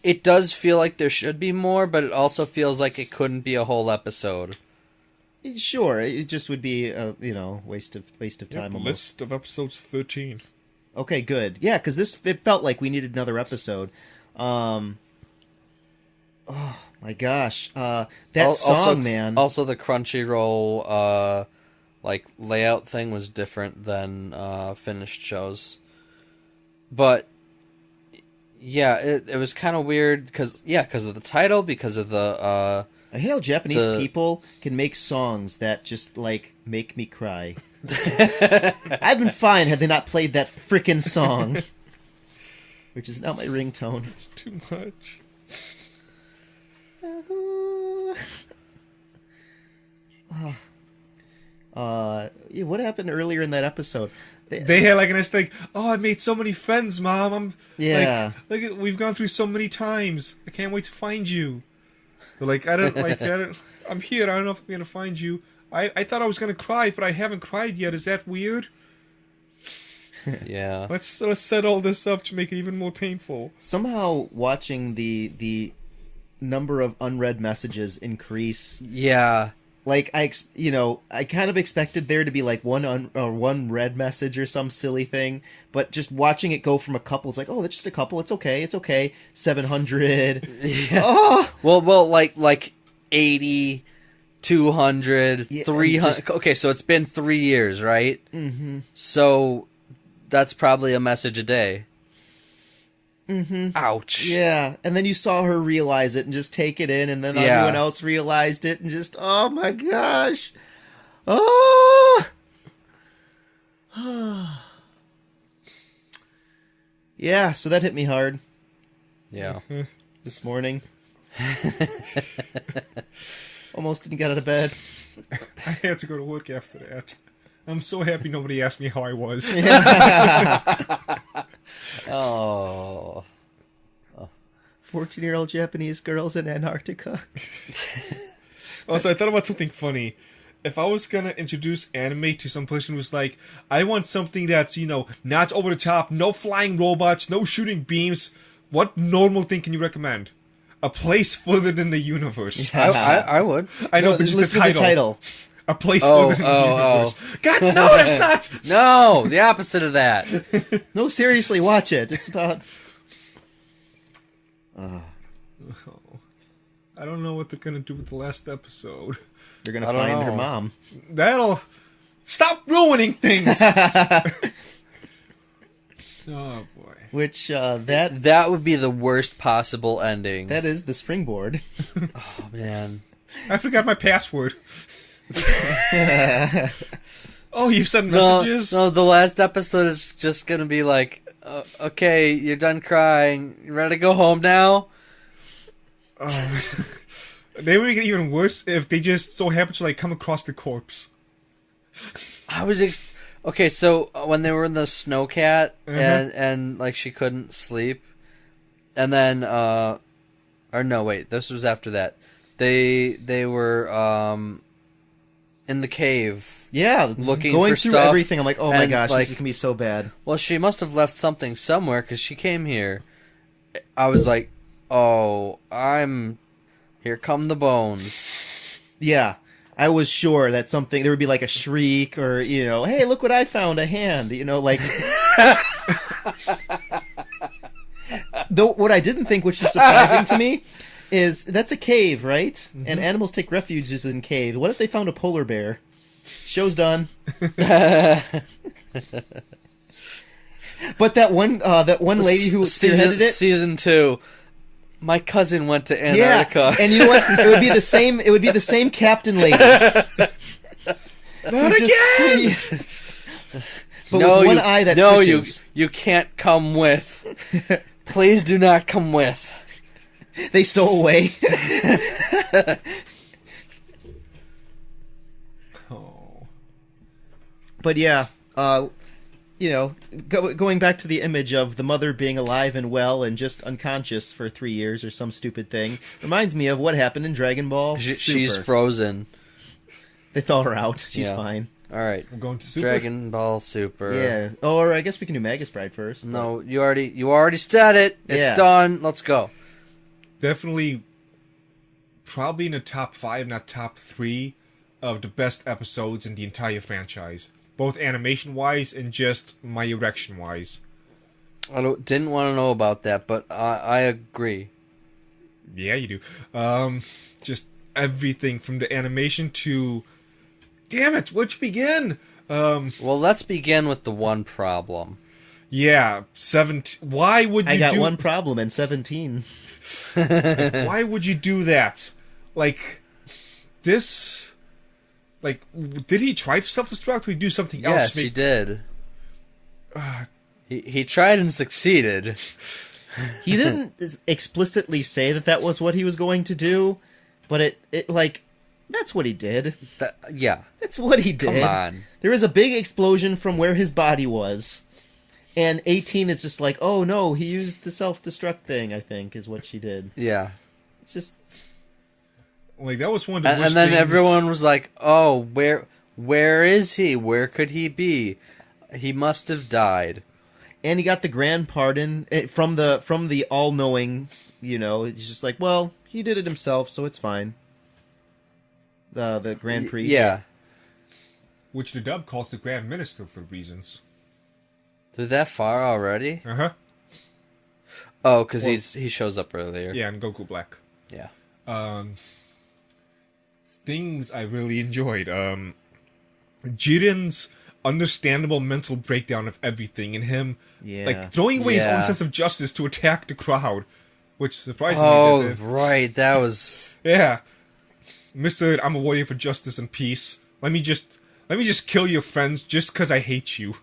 it does feel like there should be more, but it also feels like it couldn't be a whole episode. Sure, it just would be a waste of time. Yep, almost. list of episodes 13. Okay, good. Yeah, because it felt like we needed another episode. Oh my gosh, that song, Also, man. Also, the Crunchyroll like layout thing was different than finished shows, but yeah, it was kind of weird because of the title, because of the I hate how Japanese people can make songs that just like make me cry. I'd been fine had they not played that frickin' song, which is now my ringtone. It's too much. Yeah, what happened earlier in that episode? They had like a nice thing. Oh, I made so many friends, Mom. Yeah. Like, we've gone through so many times. I can't wait to find you. They're like, I'm here. I don't know if I'm gonna find you. I thought I was gonna cry, but I haven't cried yet. Is that weird? yeah. Let's set all this up to make it even more painful. Somehow watching the number of unread messages increase. Yeah. Like I kind of expected there to be like one read message or some silly thing, but just watching it go from a couple, it's like, oh, that's just a couple. It's okay. 700. Yeah. Oh, Well, like 80, 200, Yeah, 300. just- Okay, so it's been 3 years, right? mm-hmm. So that's probably a message a day. Mm-hmm. Ouch. Yeah, and then you saw her realize it and just take it in, and then Yeah. everyone else realized it, and just, oh my gosh, oh, yeah. So that hit me hard Yeah. this morning. Almost didn't get out of bed. I had to go to work after that. I'm so happy nobody asked me how I was. Oh. 14-year-old Japanese girls in Antarctica. Also, I thought about something funny. If I was gonna introduce anime to some person who's like, I want something that's, not over the top, no flying robots, no shooting beams, what normal thing can you recommend? A place further than the universe. I would. I know, No, but just listen the to the title. A place Oh, further than oh, the universe. oh. God, no, that's not! No, the opposite of that. No, seriously, watch it. It's about... I don't know what they're gonna do with the last episode. They're gonna I don't find her know. mom. That'll... Stop ruining things! Oh, boy. Which, that That would be the worst possible ending. is the springboard. Oh, man. I forgot my password. Oh, you sent No, messages? no, the last episode is just gonna be like, okay, you're done crying. You ready to go home now? They would make it even worse if they just so happen to come across the corpse. I was okay. So when they were in the snowcat and like she couldn't sleep, and then or no, wait, this was after that. They were in the cave. Yeah, Looking going for through stuff, everything. I'm like, oh my and, gosh, like- this can be so bad. Well, she must have left something somewhere because she came here. I was like, oh, here come the bones. Yeah, I was sure that there would be like a shriek or, hey, look what I found, a hand, like... Though what I didn't think, which is surprising to me, is that's a cave, right? Mm-hmm. And animals take refuges in caves. What if they found a polar bear? Show's done. But that one lady who spearheaded it, season 2. My cousin went to Antarctica. Yeah, and you know what? It would be the same. It would be the same captain lady. Not again. But no, with one eye that twitches. You can't come with. Please do not come with. They stole away. Oh. But yeah, going back to the image of the mother being alive and well and just unconscious for 3 years or some stupid thing reminds me of what happened in Dragon Ball Super. She's frozen. They thaw her out. She's fine. All right, we're going to Super. Dragon Ball Super. Yeah. Or I guess we can do Magus Bride first. No, you already said it. It's done. Let's go. Definitely, probably in the top 5, not top 3 of the best episodes in the entire franchise, both animation-wise and just my erection-wise. I didn't want to know about that, but I agree. Yeah, you do. Just everything from the animation to... Damn it, where'd you begin? Well, let's begin with the one problem. Yeah, 17... Why would you I got one problem and 17. Why would you do that? Like, this... Like, did he try to self-destruct or did he do something else? Yes, he did. He tried and succeeded. He didn't explicitly say that was what he was going to do, but it that's what he did. Yeah. That's what he did. Come on. There was a big explosion from where his body was, and 18 is just like, oh no, he used the self-destruct thing, I think, is what she did. Yeah. It's just... Like, that was one of the worst And then things. everyone was like, oh, where is he? Where could he be? He must have died. And he got the grand pardon from the all-knowing, he's just like, well, he did it himself, so it's fine. The Grand Priest. Yeah. Which the dub calls the Grand Minister for reasons. They're that far already? Uh-huh. Oh, because he shows up earlier. Yeah, in Goku Black. Yeah. Things I really enjoyed. Jiren's understandable mental breakdown of everything, and him throwing away his own sense of justice to attack the crowd, which surprisingly... Oh, right, that was... Yeah. Mr. I'm a warrior for justice and peace. Let me just kill your friends just because I hate you.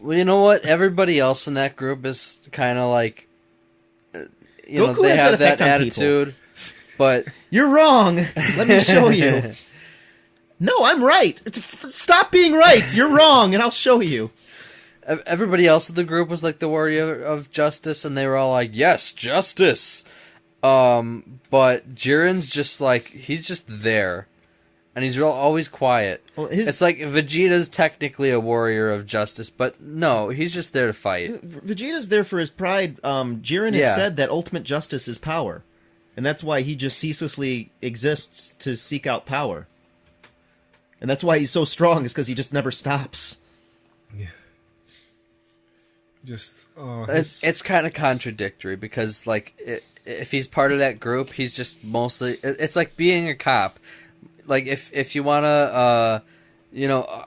Well, you know what? Everybody else in that group is kind of like... Goku they has have that that attitude, people. But... You're wrong! Let me show you. No, I'm right! Stop being right! You're wrong, and I'll show you. Everybody else in the group was like the warrior of justice, and they were all like, yes, justice! But Jiren's just like, he's just there. And he's always quiet. Well, it's like Vegeta's technically a warrior of justice, but no, he's just there to fight. Vegeta's there for his pride. Jiren had said that ultimate justice is power. And that's why he just ceaselessly exists to seek out power. And that's why he's so strong, is because he just never stops. Yeah. Just, it's kind of contradictory, because, like, if he's part of that group, he's just mostly... It's like being a cop. Like, if you want to,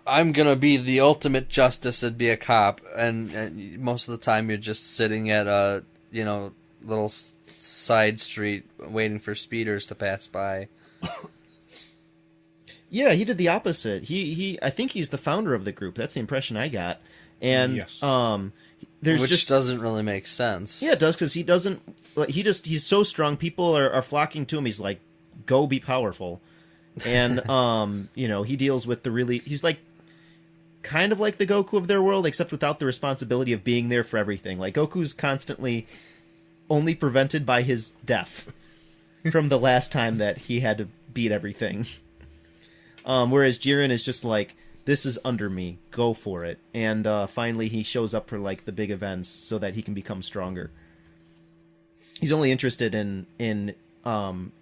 I'm going to be the ultimate justice and be a cop, and most of the time you're just sitting at a, little side street waiting for speeders to pass by. Yeah, he did the opposite. I think he's the founder of the group. That's the impression I got. And, yes. Which doesn't really make sense. Yeah, it does, because he's so strong, people are flocking to him. He's like, go be powerful. And, he deals with he's like, kind of like the Goku of their world, except without the responsibility of being there for everything. Like, Goku's constantly only prevented by his death from the last time that he had to beat everything. Whereas Jiren is just like, this is under me, go for it. And finally he shows up for like the big events so that he can become stronger. He's only interested in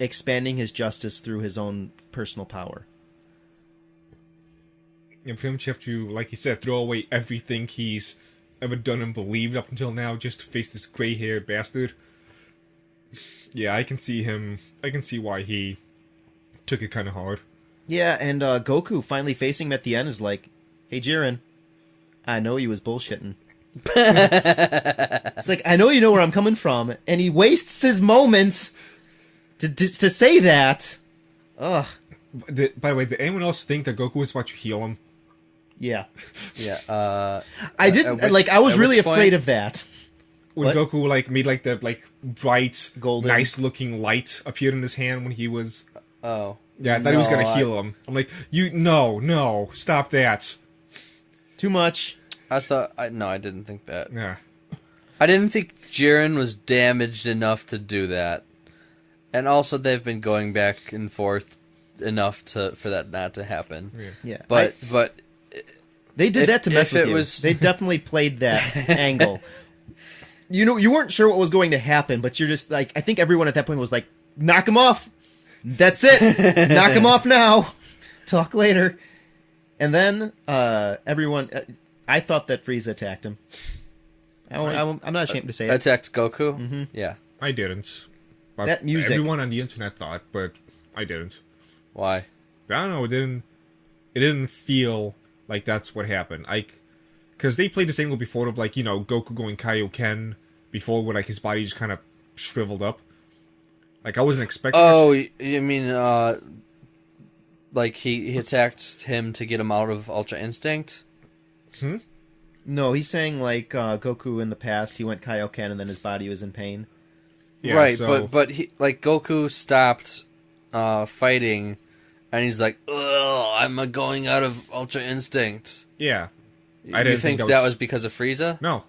expanding his justice through his own personal power. And for him to have to, like you said, throw away everything he's ever done and believed up until now just to face this gray-haired bastard. Yeah, I can see him. I can see why he took it kind of hard. Yeah, and Goku finally facing him at the end is like, "Hey, Jiren, I know you was bullshitting." It's like, I know you know where I'm coming from, and he wastes his moments to say that. Ugh. By the way, did anyone else think that Goku was about to heal him? Yeah. Yeah. I didn't I was really afraid of that. When What? Goku made the bright, Golden. nice looking light appeared in his hand when he was. Oh. Yeah, I thought he was gonna No, heal him. I'm like, no, stop that. Too much. I didn't think that. Yeah. I didn't think Jiren was damaged enough to do that. And also, they've been going back and forth enough for that not to happen. Yeah. But They did that to mess with it you. was- They definitely played that angle. You weren't sure what was going to happen, but you're just like, I think everyone at that point was like, knock him off. That's it. Knock him off now. Talk later. And then everyone, I thought that Frieza attacked him. I'm not ashamed to say it. attacked Goku? Mm-hmm. Yeah. I didn't. But That music. Everyone on the internet thought, but I didn't. Why? I don't know. It didn't feel like that's what happened. Because they played this angle before of Goku going Kaioken before, where his body just kind of shriveled up. I wasn't expecting. Oh, you mean he attacked him to get him out of Ultra Instinct? No, he's saying Goku in the past, he went Kaioken and then his body was in pain. Yeah, right, so- but he, Goku stopped fighting, and he's like, "Ugh, I'm going out of Ultra Instinct." Yeah. You think that was because of Frieza? No.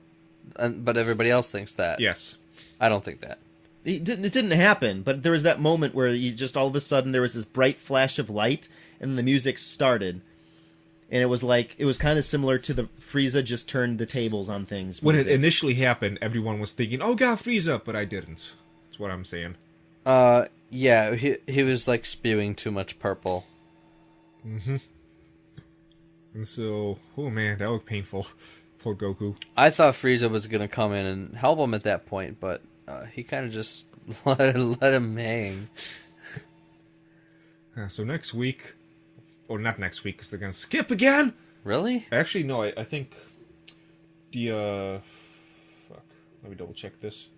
But everybody else thinks that. Yes. I don't think that. It didn't happen, but there was that moment where you just all of a sudden there was this bright flash of light, and the music started. And it was kind of similar to the Frieza just turned the tables on things. When it music. initially happened, everyone was thinking, "Oh God, Frieza," but I didn't. That's what I'm saying. Yeah, he was spewing too much purple. And so, oh man, that looked painful. Poor Goku. I thought Frieza was gonna come in and help him at that point, but he kind of just let him hang. So next week, or not next week, because they're gonna skip again. Really? Actually, no. I think the fuck. Let me double check this.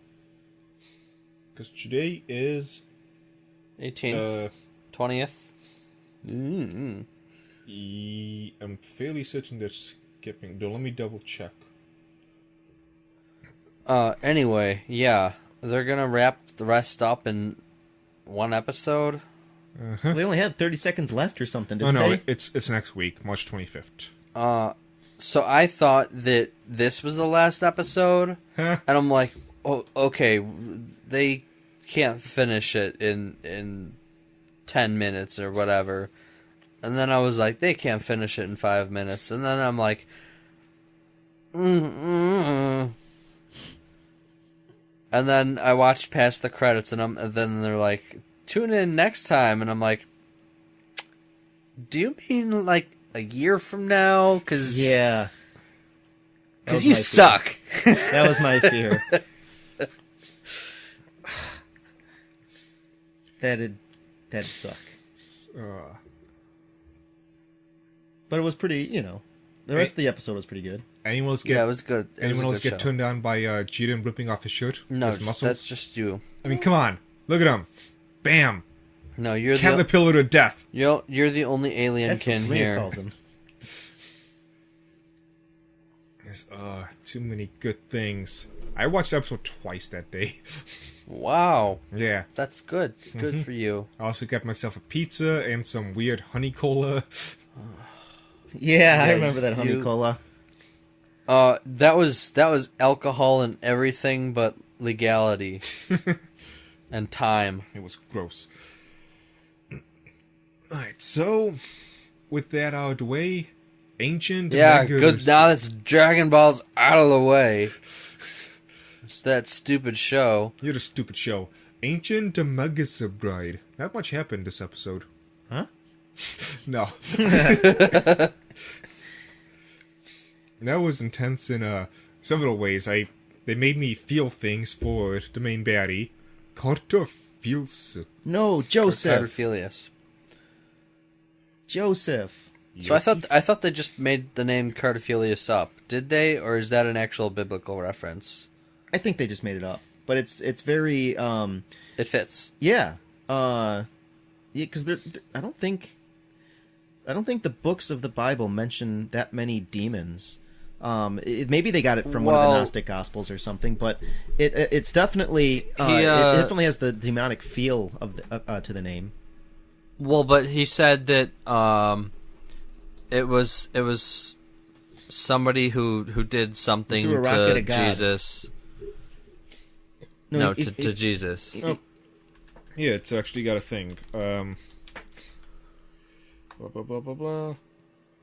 Because today is 18th, 20th. I'm fairly certain they're skipping. Though, let me double check. Anyway, yeah, they're gonna wrap the rest up in one episode. They only had 30 seconds left or something, Oh didn't no, they? it's next week, March 25th. So I thought that this was the last episode, Huh? and I'm like, oh, okay, they can't finish it in 10 minutes or whatever. And then I was like, they can't finish it in 5 minutes. And then I'm like, And then I watched past the credits, and then they're like, tune in next time. And I'm like, do you mean a year from now? Cause, Yeah. That Because was you my fear. suck. That was my fear. That'd suck. But it was pretty, the rest of the episode was pretty good. Anyone else get? Yeah, it was good. It was anyone a else good get show. turned on by Jiren ripping off his shirt? No, his muscles? that's just you. I mean, come on, look at him, bam, No, you're caterpillar to death. you're the only alien That's kin what Rhea here. calls him. There's too many good things. I watched the episode twice that day. Wow, Yeah. that's good. Good for you. I also got myself a pizza and some weird honey cola. Yeah, I Yeah, remember that honey you- cola. That was alcohol and everything but legality and time. It was gross. Alright, so with that out of the way, Ancient Yeah, Magus. good. Now that's Dragon Ball's out of the way. It's that stupid show. You're the stupid show. Ancient Magus Bride. Not much happened this episode. Huh? No. That was intense in several ways. They made me feel things for the main baddie. Cartophilus. No, Joseph. Cardophilius. Joseph. So I thought they just made the name Cardophilius up. Did they, or is that an actual biblical reference? I think they just made it up, but it's very It fits. yeah, because I don't think the books of the Bible mention that many demons. Maybe they got it from one of the Gnostic Gospels or something, but it's definitely it definitely has the demonic feel of to the name. Well, but he said that it was somebody who did something Threw a rocket to at God. Jesus. To Jesus. Oh. Yeah, it's actually got a thing. Blah, blah, blah, blah, blah.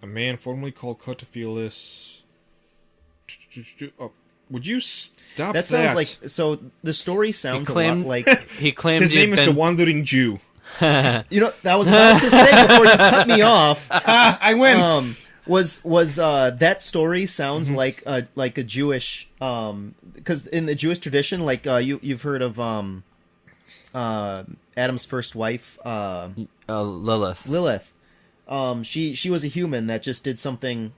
A man formerly called Cartophilus. Oh, would you stop that? That sounds like... So, the story sounds a lot like... He claimed his name is the Wandering Jew. You know, that was what I was to say before you cut me off. I win! Was that story sounds like a Jewish... because in the Jewish tradition, like, you've heard of Adam's first wife... Lilith. Lilith. She was a human that just did something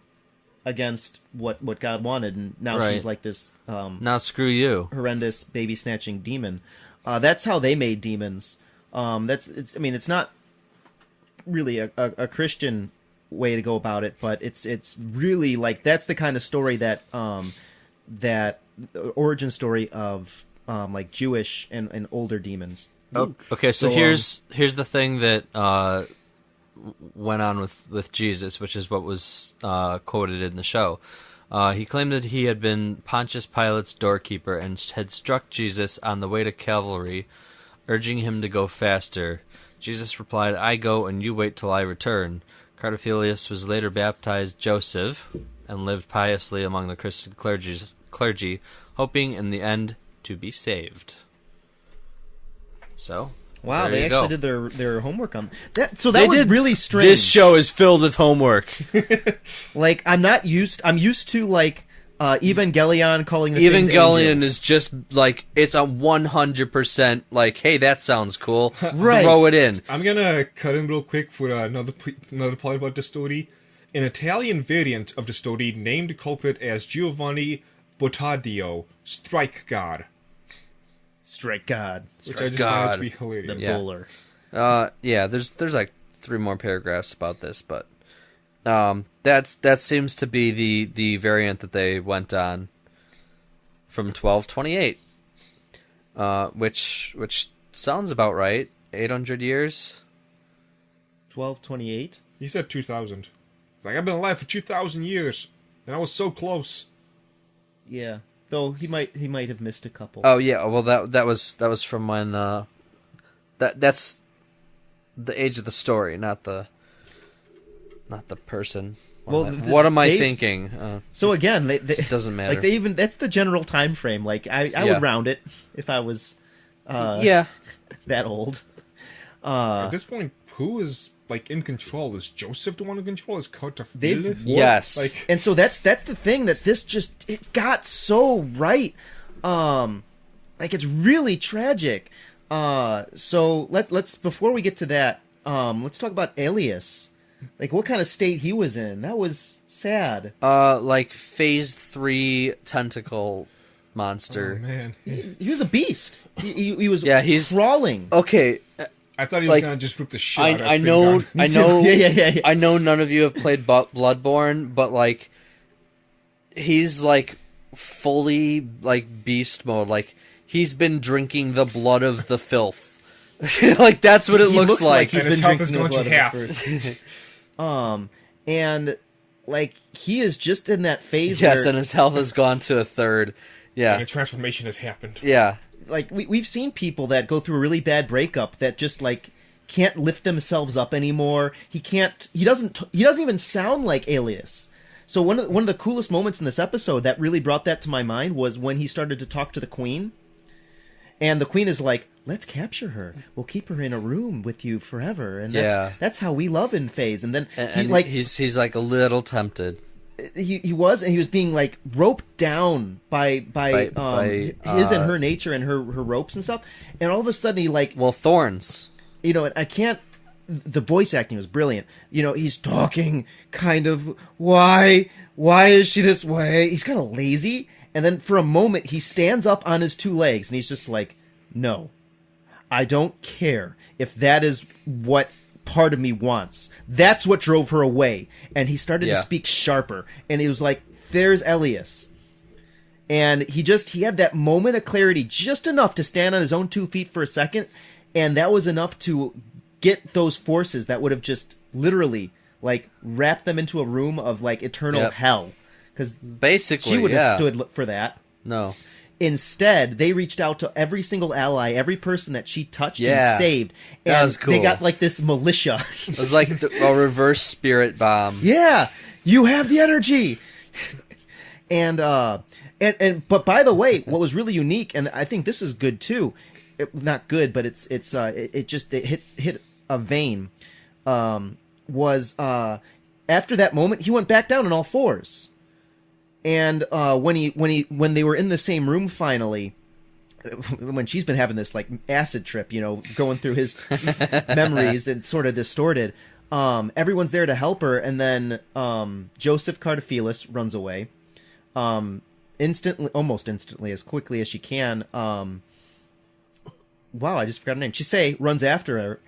against what God wanted, and now she's like this now screw you, horrendous baby snatching demon. That's how they made demons. It's not really a Christian way to go about it, but it's really like that's the kind of story that that origin story of like Jewish and older demons. Oh, okay, so here's the thing that went on with Jesus, which is what was quoted in the show. He claimed that he had been Pontius Pilate's doorkeeper and had struck Jesus on the way to Calvary, urging him to go faster. Jesus replied, "I go and you wait till I return." Cardophilius was later baptized Joseph and lived piously among the Christian clergy, hoping in the end to be saved. So, wow, they actually did their homework on that. So they was did. Really strange. This show is filled with homework. Like I'm used to like Evangelion calling the Evangelion is just like it's a 100% like, hey, that sounds cool. Right. Throw it in. I'm gonna cut in real quick for another part about the story. An Italian variant of the story named the culprit as Giovanni Bottadio, Strike God. Strike God. Which I just found to be hilarious. The bowler. Yeah, there's like 3 more paragraphs about this, but that seems to be the variant that they went on from 1228, which sounds about right. 800 years. 1228. He said 2000. It's like I've been alive for 2,000 years, and I was so close. Yeah, though he might have missed a couple. Oh yeah, well that was from when that's the age of the story, not the person. What am I thinking? So again, they doesn't matter. Like that's the general time frame. Like I would round it if I was that old. At this point, who is like in control? Is Joseph the one in control? Is Cartophilus? Yes. And so that's the thing that this just it got so right. Like it's really tragic. So let's before we get to that, let's talk about Alias. Like what kind of state he was in. That was sad. Like phase 3 tentacle monster. Oh man. He was a beast. He was he's crawling. Okay. I thought he was gonna just rip the shit out of I know. Yeah. I know none of you have played Bloodborne, but like, he's like fully like beast mode. Like he's been drinking the blood of the filth. Like that's what it looks like. He's and been his health drinking is going the to blood half. And like he is just in that phase. Yes, where, and his health has gone to a third. Yeah, And a transformation has happened. yeah. like we've seen people that go through a really bad breakup that just like can't lift themselves up anymore. He doesn't even sound like Alias. So one of the coolest moments in this episode that really brought that to my mind was when he started to talk to the Queen, and the Queen is like, "Let's capture her. We'll keep her in a room with you forever." And that's how we love in Phase. And then And he's like a little tempted. He was, and he was being like roped down by his and her nature and her ropes and stuff. And all of a sudden, he like thorns. And I can't. The voice acting was brilliant. He's talking kind of, why is she this way? He's kind of lazy. And then for a moment, he stands up on his two legs and he's just like, no, I don't care if that is what part of me wants. That's what drove her away. And he started to speak sharper. And he was like, there's Elias. And he had that moment of clarity, just enough to stand on his own 2 feet for a second. And that was enough to get those forces that would have just literally like wrapped them into a room of like eternal hell, because basically she would have stood for that. No, instead they reached out to every single ally, every person that she touched and saved, and that was cool. They got like this militia. It was like a reverse spirit bomb. Yeah, you have the energy. And but by the way, what was really unique, and I think this is good too, not good, but it hit a vein, was after that moment he went back down on all fours, and when they were in the same room finally, when she's been having this like acid trip, going through his memories and sort of distorted, everyone's there to help her, and then Joseph Cardophilus runs away, almost instantly, as quickly as she can. Wow, I just forgot her name. Chisei runs after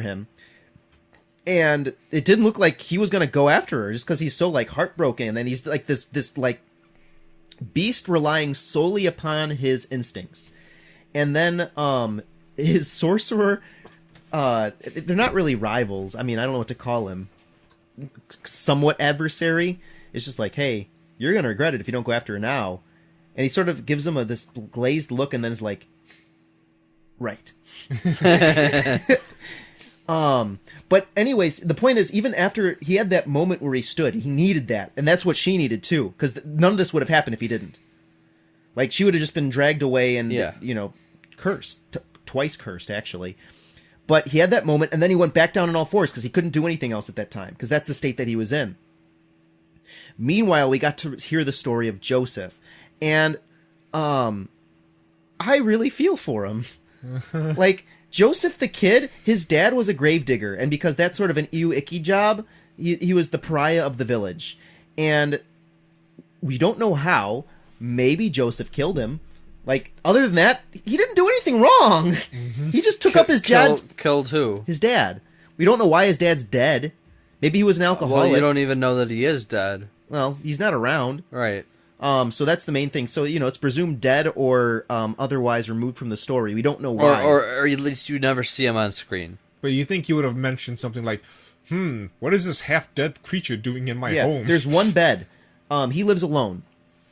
him, and it didn't look like he was going to go after her just because he's so like heartbroken, and then he's like this like beast relying solely upon his instincts. And then his sorcerer, they're not really rivals. I mean, I don't know what to call him. Somewhat adversary. It's just like, hey, you're going to regret it if you don't go after her now. And he sort of gives him this glazed look, and then is like, right. But anyways, the point is, even after he had that moment where he stood, he needed that, and that's what she needed too, because none of this would have happened if he didn't. Like, she would have just been dragged away and cursed, twice cursed actually. But he had that moment, and then he went back down on all fours because he couldn't do anything else at that time, because that's the state that he was in. Meanwhile, we got to hear the story of Joseph, and I really feel for him. Like, Joseph the kid, his dad was a gravedigger, and because that's sort of an icky job, he was the pariah of the village. And we don't know how. Maybe Joseph killed him. Like, other than that, he didn't do anything wrong. Mm-hmm. He just took up his dad's... Killed who? His dad. We don't know why his dad's dead. Maybe he was an alcoholic. Well, you don't even know that he is dead. Well, he's not around. Right. So that's the main thing. So, it's presumed dead or otherwise removed from the story. We don't know why. Or at least you never see him on screen. But you think he would have mentioned something like, what is this half-dead creature doing in my home? There's one bed. He lives alone.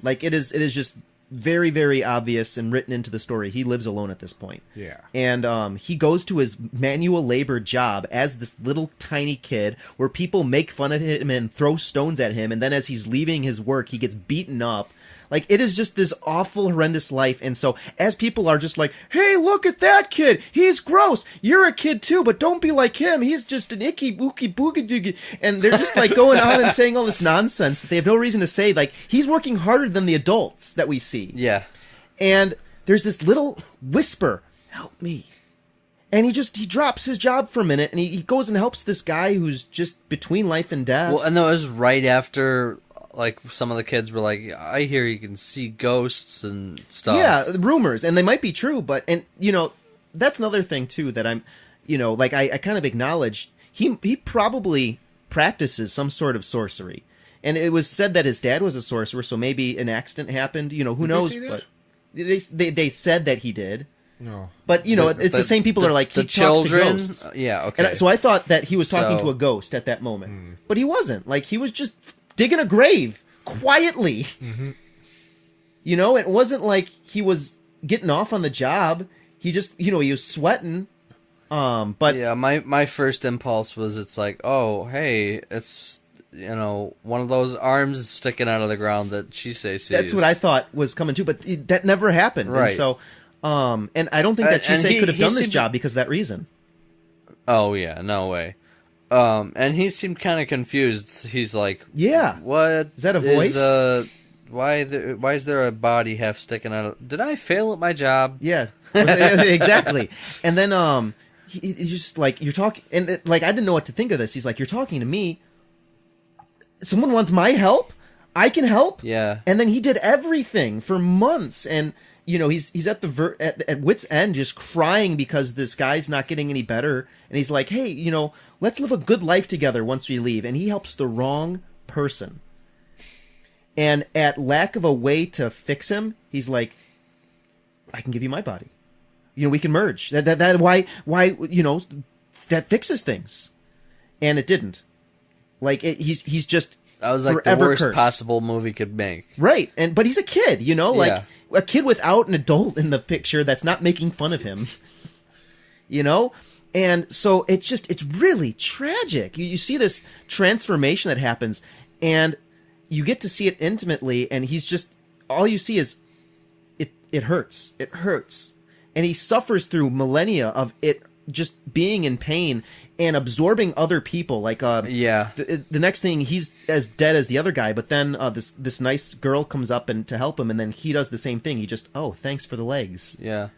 Like, it is just very, very obvious and written into the story. He lives alone at this point. Yeah. And he goes to his manual labor job as this little tiny kid where people make fun of him and throw stones at him. And then as he's leaving his work, he gets beaten up. Like, it is just this awful, horrendous life. And so as people are just like, hey, look at that kid. He's gross. You're a kid too, but don't be like him. He's just an icky, bookie, boogie, doogie. And they're just like going on and saying all this nonsense that they have no reason to say. Like, he's working harder than the adults that we see. Yeah. And there's this little whisper, help me. And he drops his job for a minute and he goes and helps this guy who's just between life and death. Well, and that was right after... Like, some of the kids were like, I hear you can see ghosts and stuff. Yeah, rumors, and they might be true, but, and, that's another thing, too, that I'm, like, I kind of acknowledge, he probably practices some sort of sorcery. And it was said that his dad was a sorcerer, so maybe an accident happened, who knows, but they said that he did. No. But, it's the same people that are like, he talks to ghosts. Yeah, okay. And so I thought that he was talking to a ghost at that moment. But he wasn't. Like, he was just... digging a grave quietly. Mm-hmm. It wasn't like he was getting off on the job. He just, he was sweating. But yeah, my first impulse was, it's like, oh, hey, it's one of those arms sticking out of the ground that Chisei sees. That's what I thought was coming too, but that never happened. Right. And so, and I don't think that Chisei could have done this job because of that reason. Oh yeah, no way. And he seemed kind of confused. He's like, Yeah. what Is that a voice? Why is there a body half sticking out? Did I fail at my job? Yeah, exactly. And then he's just like, you're talking, and like I didn't know what to think of this. He's like, you're talking to me. Someone wants my help. I can help. Yeah. And then he did everything for months, and he's at the at wit's end, just crying because this guy's not getting any better. And he's like, hey, let's live a good life together once we leave. And he helps the wrong person. And at lack of a way to fix him, he's like, I can give you my body. We can merge. Why that fixes things. And it didn't. Like he's just that was like the worst possible movie could make. Right. But he's a kid, like a kid without an adult in the picture that's not making fun of him. And so it's really tragic. You see this transformation that happens, and you get to see it intimately, and he's just, all you see is it hurts. It hurts. And he suffers through millennia of it just being in pain and absorbing other people. Like, the next thing, he's as dead as the other guy, but then this nice girl comes up and to help him, and then he does the same thing. He just, thanks for the legs. Yeah.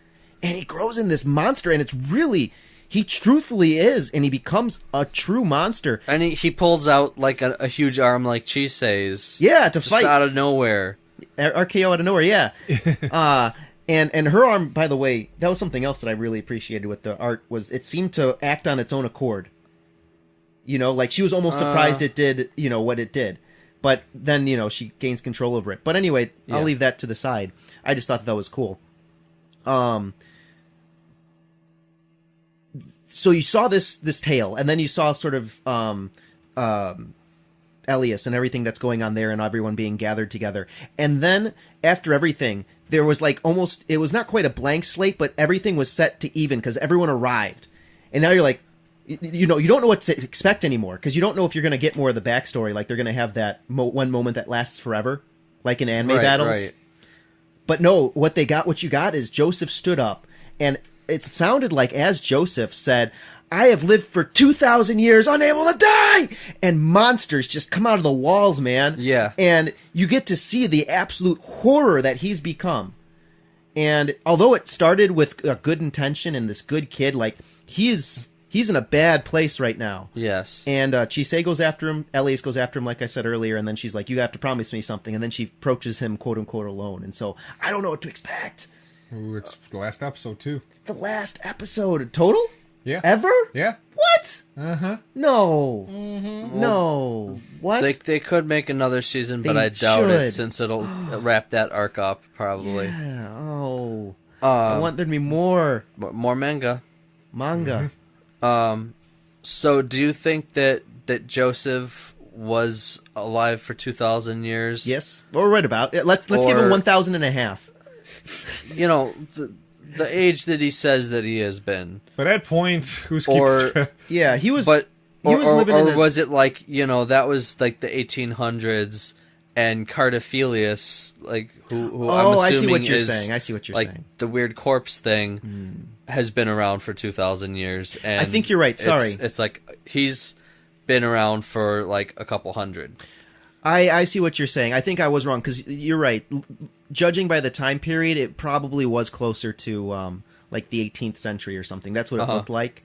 And he grows in this monster, and it's really... He truthfully is, and he becomes a true monster. And he pulls out like a huge arm like Chise's. Yeah, to just fight. out of nowhere. RKO out of nowhere, yeah. And her arm, by the way, that was something else that I really appreciated with the art, was it seemed to act on its own accord. Like she was almost surprised it did, what it did. But then, she gains control over it. But anyway, I'll leave that to the side. I just thought that was cool. So you saw this tale, and then you saw sort of Elias and everything that's going on there, and everyone being gathered together. And then after everything, there was like almost, it was not quite a blank slate, but everything was set to even because everyone arrived. And now you're like, you don't know what to expect anymore, because you don't know if you're going to get more of the backstory. Like they're going to have that one moment that lasts forever, like in anime battles. Right. But no, what you got is Joseph stood up, and it sounded like as Joseph said, I have lived for 2,000 years unable to die! And monsters just come out of the walls, man. Yeah. And you get to see the absolute horror that he's become. And although it started with a good intention and this good kid, like, he's in a bad place right now. Yes. And Chisei goes after him, Elias goes after him, like I said earlier, and then she's like, you have to promise me something. And then she approaches him, quote-unquote, alone. And so, I don't know what to expect. Ooh, it's the last episode, too. The last episode. Total? Yeah. Ever? Yeah. What? Uh-huh. No. Mm-hmm. No. What? They could make another season, but I doubt it, since it'll wrap that arc up, probably. Yeah. Oh. I want there to be more. More manga. Manga. Mm-hmm. So do you think that Joseph was alive for 2,000 years? Yes. Or right about. Let's give him 1,000 and a half. The age that he says that he has been. But at point, who's keeping track? Yeah, he was. But he was living in was it like that was like the 1800s, and Cardophilius, like who I'm assuming I see what you're is saying. I see what you're like saying. the weird corpse thing has been around for 2,000 years. And I think you're right. Sorry, it's like he's been around for like a couple hundred. I see what you're saying. I think I was wrong, because you're right. Judging by the time period, it probably was closer to like the 18th century or something. That's what it looked like.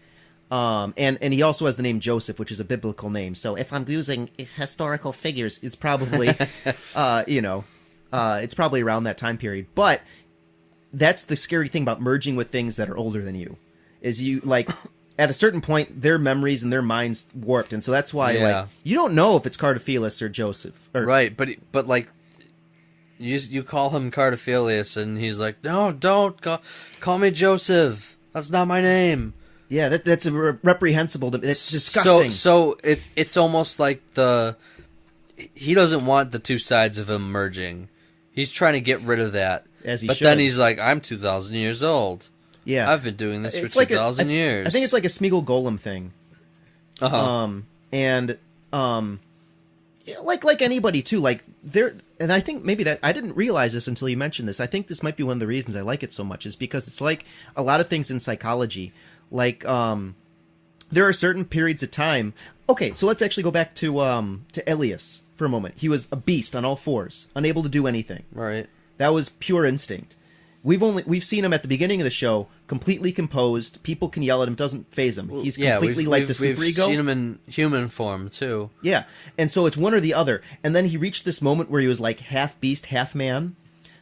And he also has the name Joseph, which is a biblical name. So if I'm using historical figures, it's probably it's probably around that time period. But that's the scary thing about merging with things that are older than you, is you like. At a certain point, their memories and their minds warped, and so that's why, like, you don't know if it's Cardophilus or Joseph. Right, but like, you call him Cardophilus, and he's like, no, don't call me Joseph. That's not my name. Yeah, that's reprehensible. It's disgusting. So it's almost like he doesn't want the two sides of him merging. He's trying to get rid of that. As he but should. Then he's like, I'm 2,000 years old. Yeah, I've been doing this for like 2,000 years. I think it's like a Smeagol Golem thing. Like anybody too. Like and I think maybe that I didn't realize this until you mentioned this. I think this might be one of the reasons I like it so much, is because it's like a lot of things in psychology. Like there are certain periods of time. Okay, so let's actually go back to Elias for a moment. He was a beast on all fours, unable to do anything. Right. That was pure instinct. We've seen him at the beginning of the show, completely composed. People can yell at him, doesn't phase him. He's completely like the superego. We've seen him in human form too. Yeah, and so it's one or the other. And then he reached this moment where he was like half beast, half man.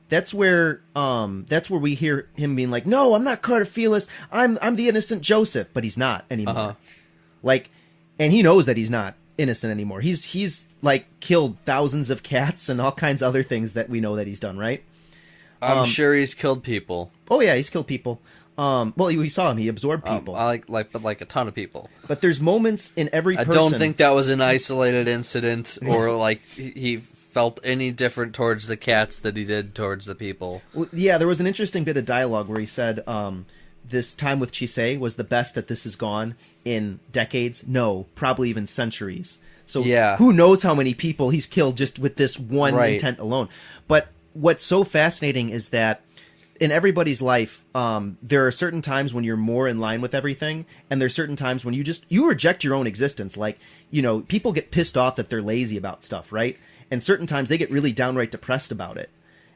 That's where we hear him being like, "No, I'm not Cardophilus. I'm the innocent Joseph," but he's not anymore. Uh-huh. Like, and he knows that he's not innocent anymore. He's like killed thousands of cats and all kinds of other things that we know that he's done, right? I'm sure he's killed people. Oh yeah, he's killed people. Well, we saw him. He absorbed people. Like a ton of people. But there's moments in every person. I don't think that was an isolated incident, or like he felt any different towards the cats that he did towards the people. Well, yeah, there was an interesting bit of dialogue where he said, this time with Chisei was the best that this has gone in decades. No, probably even centuries. So yeah. Who knows how many people he's killed just with this one intent alone. But what's so fascinating is that in everybody's life, there are certain times when you're more in line with everything, and there's certain times when you reject your own existence. Like, people get pissed off that they're lazy about stuff, right? And certain times they get really downright depressed about it.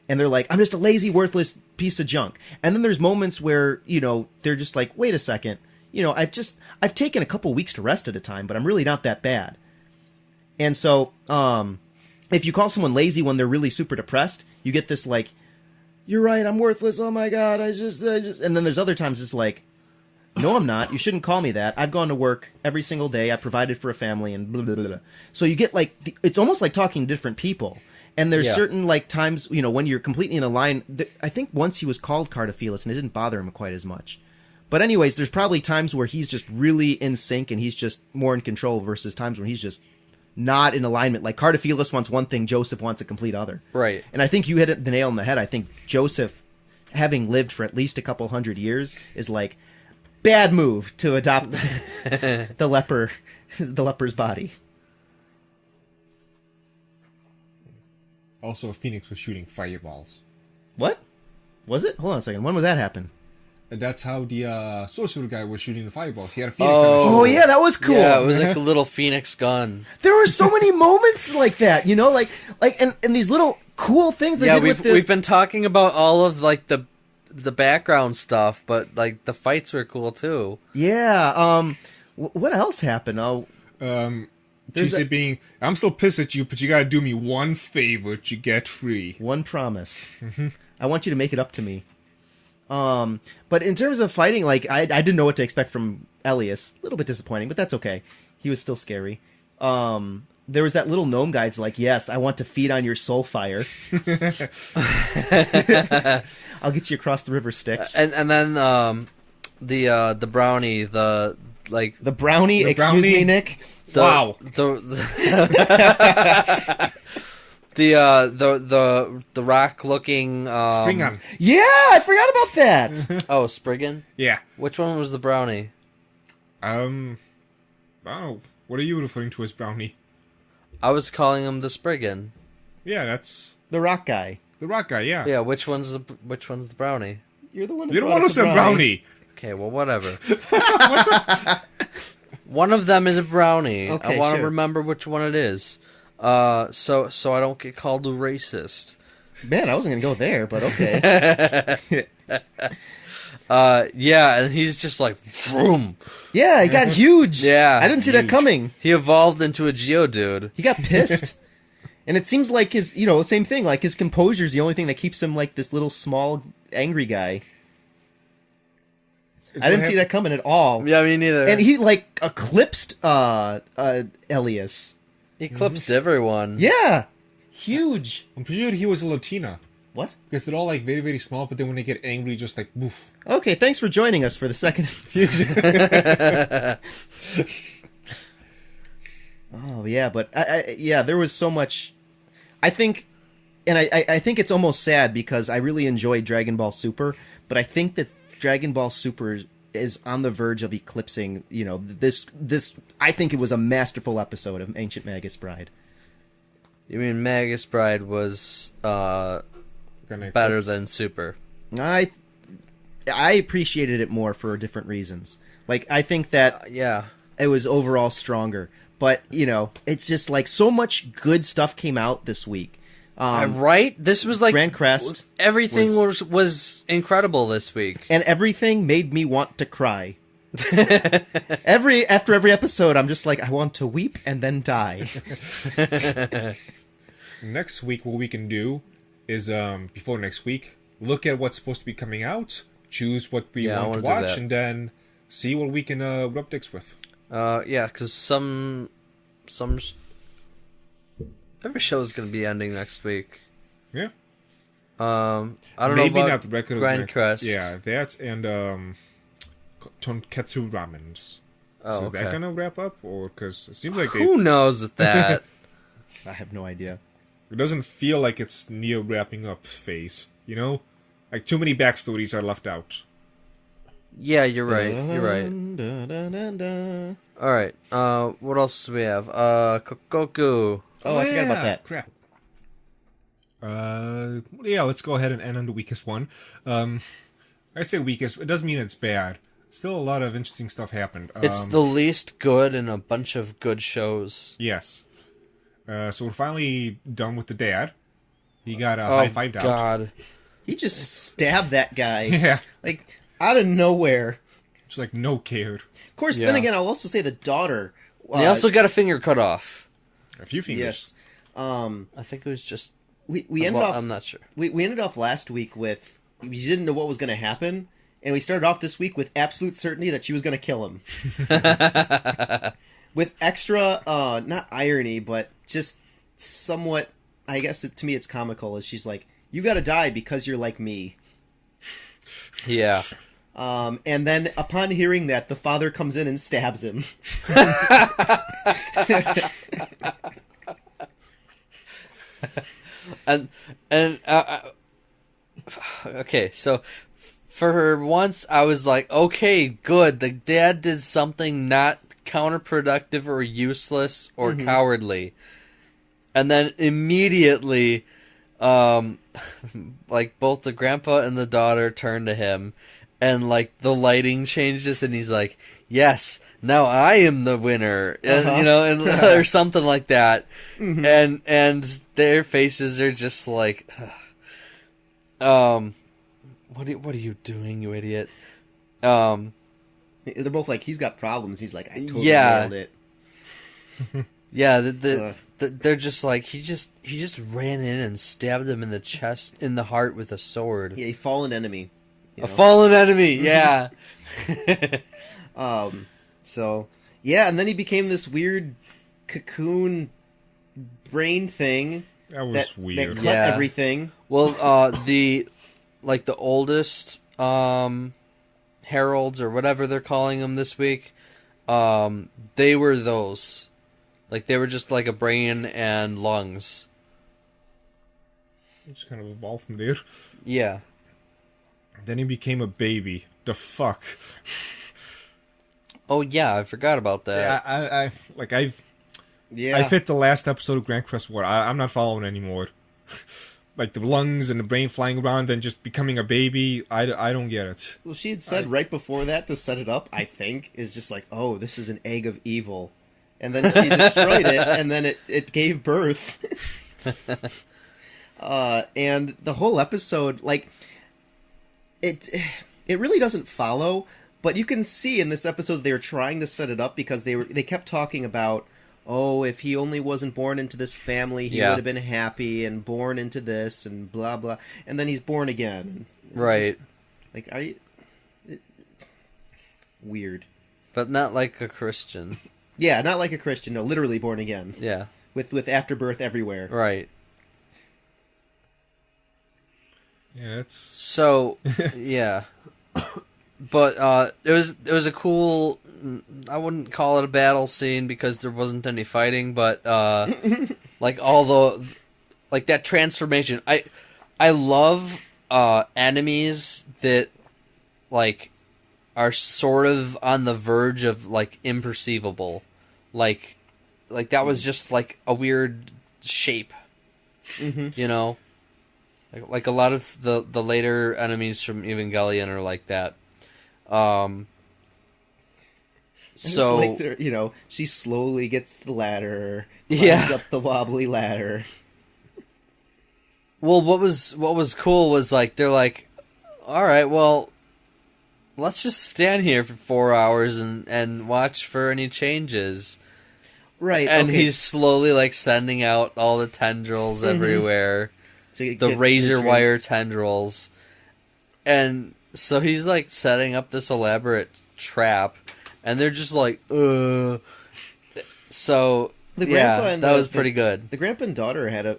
And they're like, I'm just a lazy, worthless piece of junk. And then there's moments where, they're just like, wait a second. I've taken a couple weeks to rest at a time, but I'm really not that bad. And so, if you call someone lazy when they're really super depressed, you get this like, you're right, I'm worthless, oh my god, I just... And then there's other times it's like, no, I'm not, you shouldn't call me that. I've gone to work every single day, I provided for a family, and blah, blah, blah, blah. So you get like, it's almost like talking to different people. And there's certain like times, when you're completely in a line. I think once he was called Cardophilus, and it didn't bother him quite as much. But anyways, there's probably times where he's just really in sync, and he's just more in control, versus times when he's just not in alignment. Like Cardophilus wants one thing, Joseph wants a complete other. Right. And I think you hit the nail on the head. I think Joseph, having lived for at least a couple hundred years, is like, bad move to adopt the leper's body. Also, Phoenix was shooting fireballs. What? Was it? Hold on a second. When would that happen? And that's how the sorcerer guy was shooting the fireballs. He had a Phoenix on his Oh, shoulder. yeah, that was cool. Yeah, it was like a little Phoenix gun. There were so many moments like that, and these little cool things they did with we've been talking about all of like the background stuff, but like the fights were cool too. Yeah. What else happened? Chisei being, I'm still pissed at you, but you gotta do me one favor to get free. One promise. I want you to make it up to me. But in terms of fighting, like, I didn't know what to expect from Elias. A little bit disappointing, but that's okay. He was still scary. There was that little gnome guy's like, yes, I want to feed on your soul fire. I'll get you across the river Styx. And then the brownie, the brownie, excuse me, Nick? Wow. The rock looking Springan. Yeah, I forgot about that. Oh, Spriggan? Yeah. Which one was the brownie? I don't know. What are you referring to as brownie? I was calling him the Spriggan. Yeah, that's The rock guy. the rock guy, yeah. Yeah, which one's the brownie? You're the one. You're the one who said brownie. Okay, well, whatever. One of them is a brownie. Okay, I want to sure. remember which one it is. So I don't get called a racist. Man, I wasn't gonna go there, but okay. Yeah, and he's just like, vroom. Yeah, he got huge. Yeah. I didn't see that coming. He evolved into a Geodude. He got pissed. And it seems like his, same thing, like his composure is the only thing that keeps him like this little small angry guy. I didn't see that coming at all. Yeah, me neither. And he like eclipsed Elias. He eclipsed everyone. Yeah. Huge. I'm pretty sure he was a Latina. What? Because they're all like very, very small, but then when they get angry, just like boof. Okay, thanks for joining us for the second fusion. Oh yeah, but there was so much. I think, and I think it's almost sad because I really enjoyed Dragon Ball Super, but I think that Dragon Ball Super is on the verge of eclipsing. This. I think it was a masterful episode of Ancient Magus Bride. You mean Magus Bride was better than Super? I appreciated it more for different reasons. Like I think that Yeah. overall stronger. But, you know, it's just like so much good stuff came out this week. Right? This was like Grancrest. Everything was incredible this week. And everything made me want to cry. After every episode, I'm just like, I want to weep and then die. Next week, what we can do is, before next week, look at what's supposed to be coming out, choose what we want to watch, and then see what we can rub dicks with. Yeah, because every show is going to be ending next week. Yeah. I don't Maybe know about not the record Grancrest. Yeah, that and Tonkotsu Ramens. Oh, so okay. is that gonna wrap up, or because it seems like who knows with that? I have no idea. It doesn't feel like it's near wrapping up phase. You know, like too many backstories are left out. Yeah, you're right. You're right. All right. What else do we have? Kokkoku. Oh, I forgot about that. Crap. Yeah, let's go ahead and end on the weakest one. I say weakest. It doesn't mean it's bad. Still a lot of interesting stuff happened. It's the least good in a bunch of good shows. Yes. So we're finally done with the dad. He got high-fived out. Oh, God. He just stabbed that guy. Yeah. Like, out of nowhere. Just like no cared. Of course, Yeah. then again, I'll also say the daughter. He also got a finger cut off. A few fingers. Yes. I think it was just... We ended off... I'm not sure. We ended off last week with... We didn't know what was going to happen, and we started off this week with absolute certainty that she was going to kill him. With extra, not irony, but just somewhat... I guess to me it's comical, as she's like, you gotta die because you're like me. Yeah. And then upon hearing that, the father comes in and stabs him. and okay, so for once I was like, okay, good. The dad did something not counterproductive or useless or cowardly. And then immediately, like both the grandpa and the daughter turn to him, and like the lighting changes, and he's like, "Yes, now I am the winner," and, you know, and or something like that. And their faces are just like, what are you doing, you idiot? They're both like, he's got problems. He's like, I totally nailed it. Yeah, they're just like, he just ran in and stabbed them in the chest, in the heart with a sword. Yeah, a fallen enemy. A fallen enemy, yeah. So, yeah, and then he became this weird cocoon brain thing. That was weird. That cut everything. Well, the oldest heralds or whatever they're calling them this week, they were those. Like, they were just like a brain and lungs. Just kind of evolved from there. Yeah. Then he became a baby. The fuck? Oh, yeah, I forgot about that. I fit the last episode of Grancrest War. I'm not following anymore. Like, the lungs and the brain flying around, then just becoming a baby. I don't get it. Well, she had said right before that, to set it up, I think, is just like, oh, this is an egg of evil. And then she destroyed it, and then it gave birth. And the whole episode, like, it really doesn't follow, but you can see in this episode they were trying to set it up, because they kept talking about, oh, if he only wasn't born into this family, he would have been happy, and born into this, and blah, blah. And then he's born again. Right. Just, like, weird. But not like a Christian. Yeah, not like a Christian. No, literally born again. Yeah. With afterbirth everywhere. Right. Yeah, it's... So, yeah. But it was a cool... I wouldn't call it a battle scene because there wasn't any fighting, but like all the... Like that transformation. I love enemies that like are sort of on the verge of like imperceivable. Like that was just like a weird shape. You know? Like a lot of the later enemies from Evangelion are like that. So like she slowly gets the ladder, Yeah. climbs up the wobbly ladder. Well, what was cool was like they're like, all right, well, let's just stand here for 4 hours and watch for any changes. Right, And okay. he's slowly like sending out all the tendrils everywhere, To the get razor nutrients. wire tendrils, and so he's like setting up this elaborate trap, and they're just like, ugh. So The grandpa yeah, and that the- was pretty good. The grandpa and daughter had a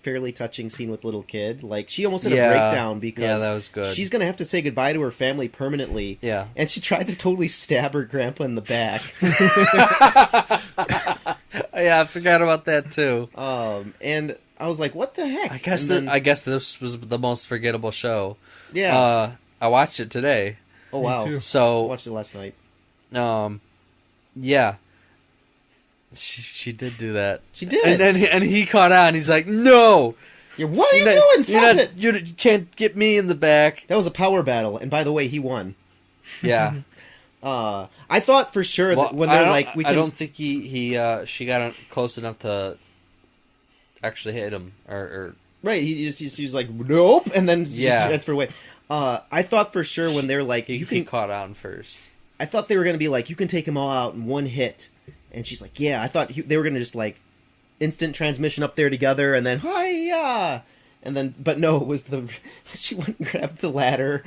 fairly touching scene with little kid. Like, she almost had Yeah. a breakdown because Yeah, that was good. she's going to have to say goodbye to her family permanently. Yeah. And she tried to totally stab her grandpa in the back. Yeah, I forgot about that too. And I was like, what the heck? I guess And then- I guess this was the most forgettable show. Yeah. I watched it today. Oh, wow. too. I So watched it last night. yeah. She did do that. She did. And then he caught on. He's like, "No, What are you You're doing? not- Stop it! You can't get me in the back." That was a power battle. And by the way, he won. Yeah. I thought for sure Well, that when they're like, we I can... don't think she got close enough to actually hit him or Right, he was like, nope, and then Yeah. transfer away. I thought for sure when they're like, he caught on first. I thought they were going to be like, you can take them all out in one hit. And she's like, yeah, I thought they were going to just like instant transmission up there together and then, hi-ya! And then, but no, it was she went and grabbed the ladder.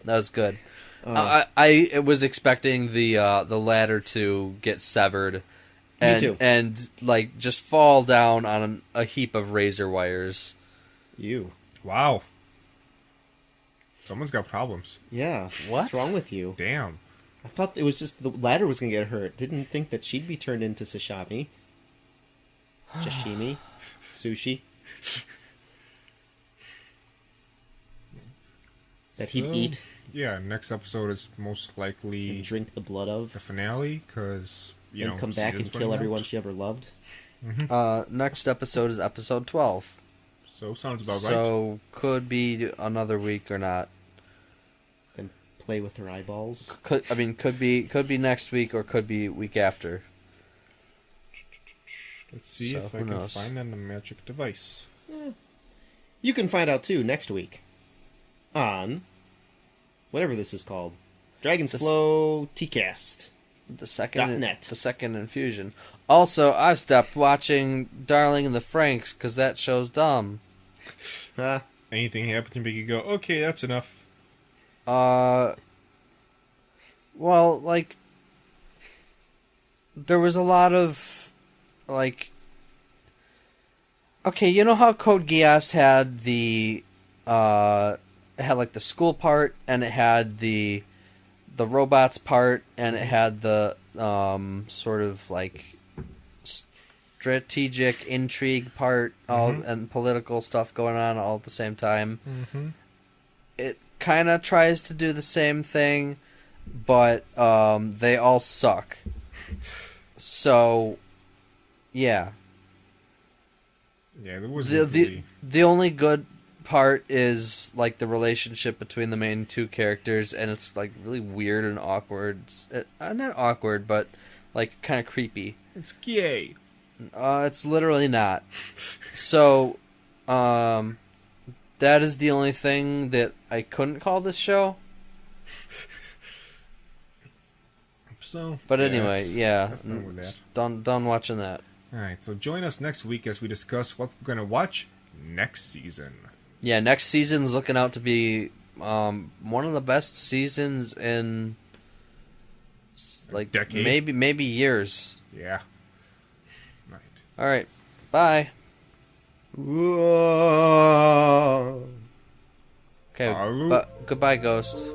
That was good. I was expecting the ladder to get severed, and too. and like just fall down on a heap of razor wires. You. Wow. Someone's got problems. Yeah. What? What's wrong with you? Damn. I thought it was just the ladder was going to get hurt. Didn't think that she'd be turned into sashimi. Sashimi. Sushi. That he'd So, eat Yeah, next episode is most likely and drink the blood of. the finale, because, And come back and season's kill running everyone out. she ever loved. Next episode is episode 12. So, sounds about right. So could be another week or not. Then play with her eyeballs. Could be next week or could be week after. Let's see So, if I who can knows? find on the magic device. You can find out too next week on whatever this is called. Dragon's This- Flow Teacast. The .net. second infusion. Also, I've stopped watching Darling in the Franxx because that show's dumb. Anything happen to make you go, okay, that's enough. Well, like, there was a lot of, like, okay, you know how Code Geass had it had, like, the school part, and it had the robots part, and it had the, sort of, like, strategic intrigue part, all and political stuff going on all at the same time. Mm-hmm. It kind of tries to do the same thing, but they all suck. So, yeah. Yeah, there was The only good part is like the relationship between the main two characters, and it's like really weird and awkward. Not awkward, but like kind of creepy. It's gay. It's literally not. So, that is the only thing that I couldn't call this show. So, But anyway, yeah, that's done with that. done watching that. Alright, so join us next week as we discuss what we're going to watch next season. Yeah, next season's looking out to be one of the best seasons in like decade? maybe years. Yeah. Right. All right, bye. Whoa. Okay, Hello? goodbye, Ghost.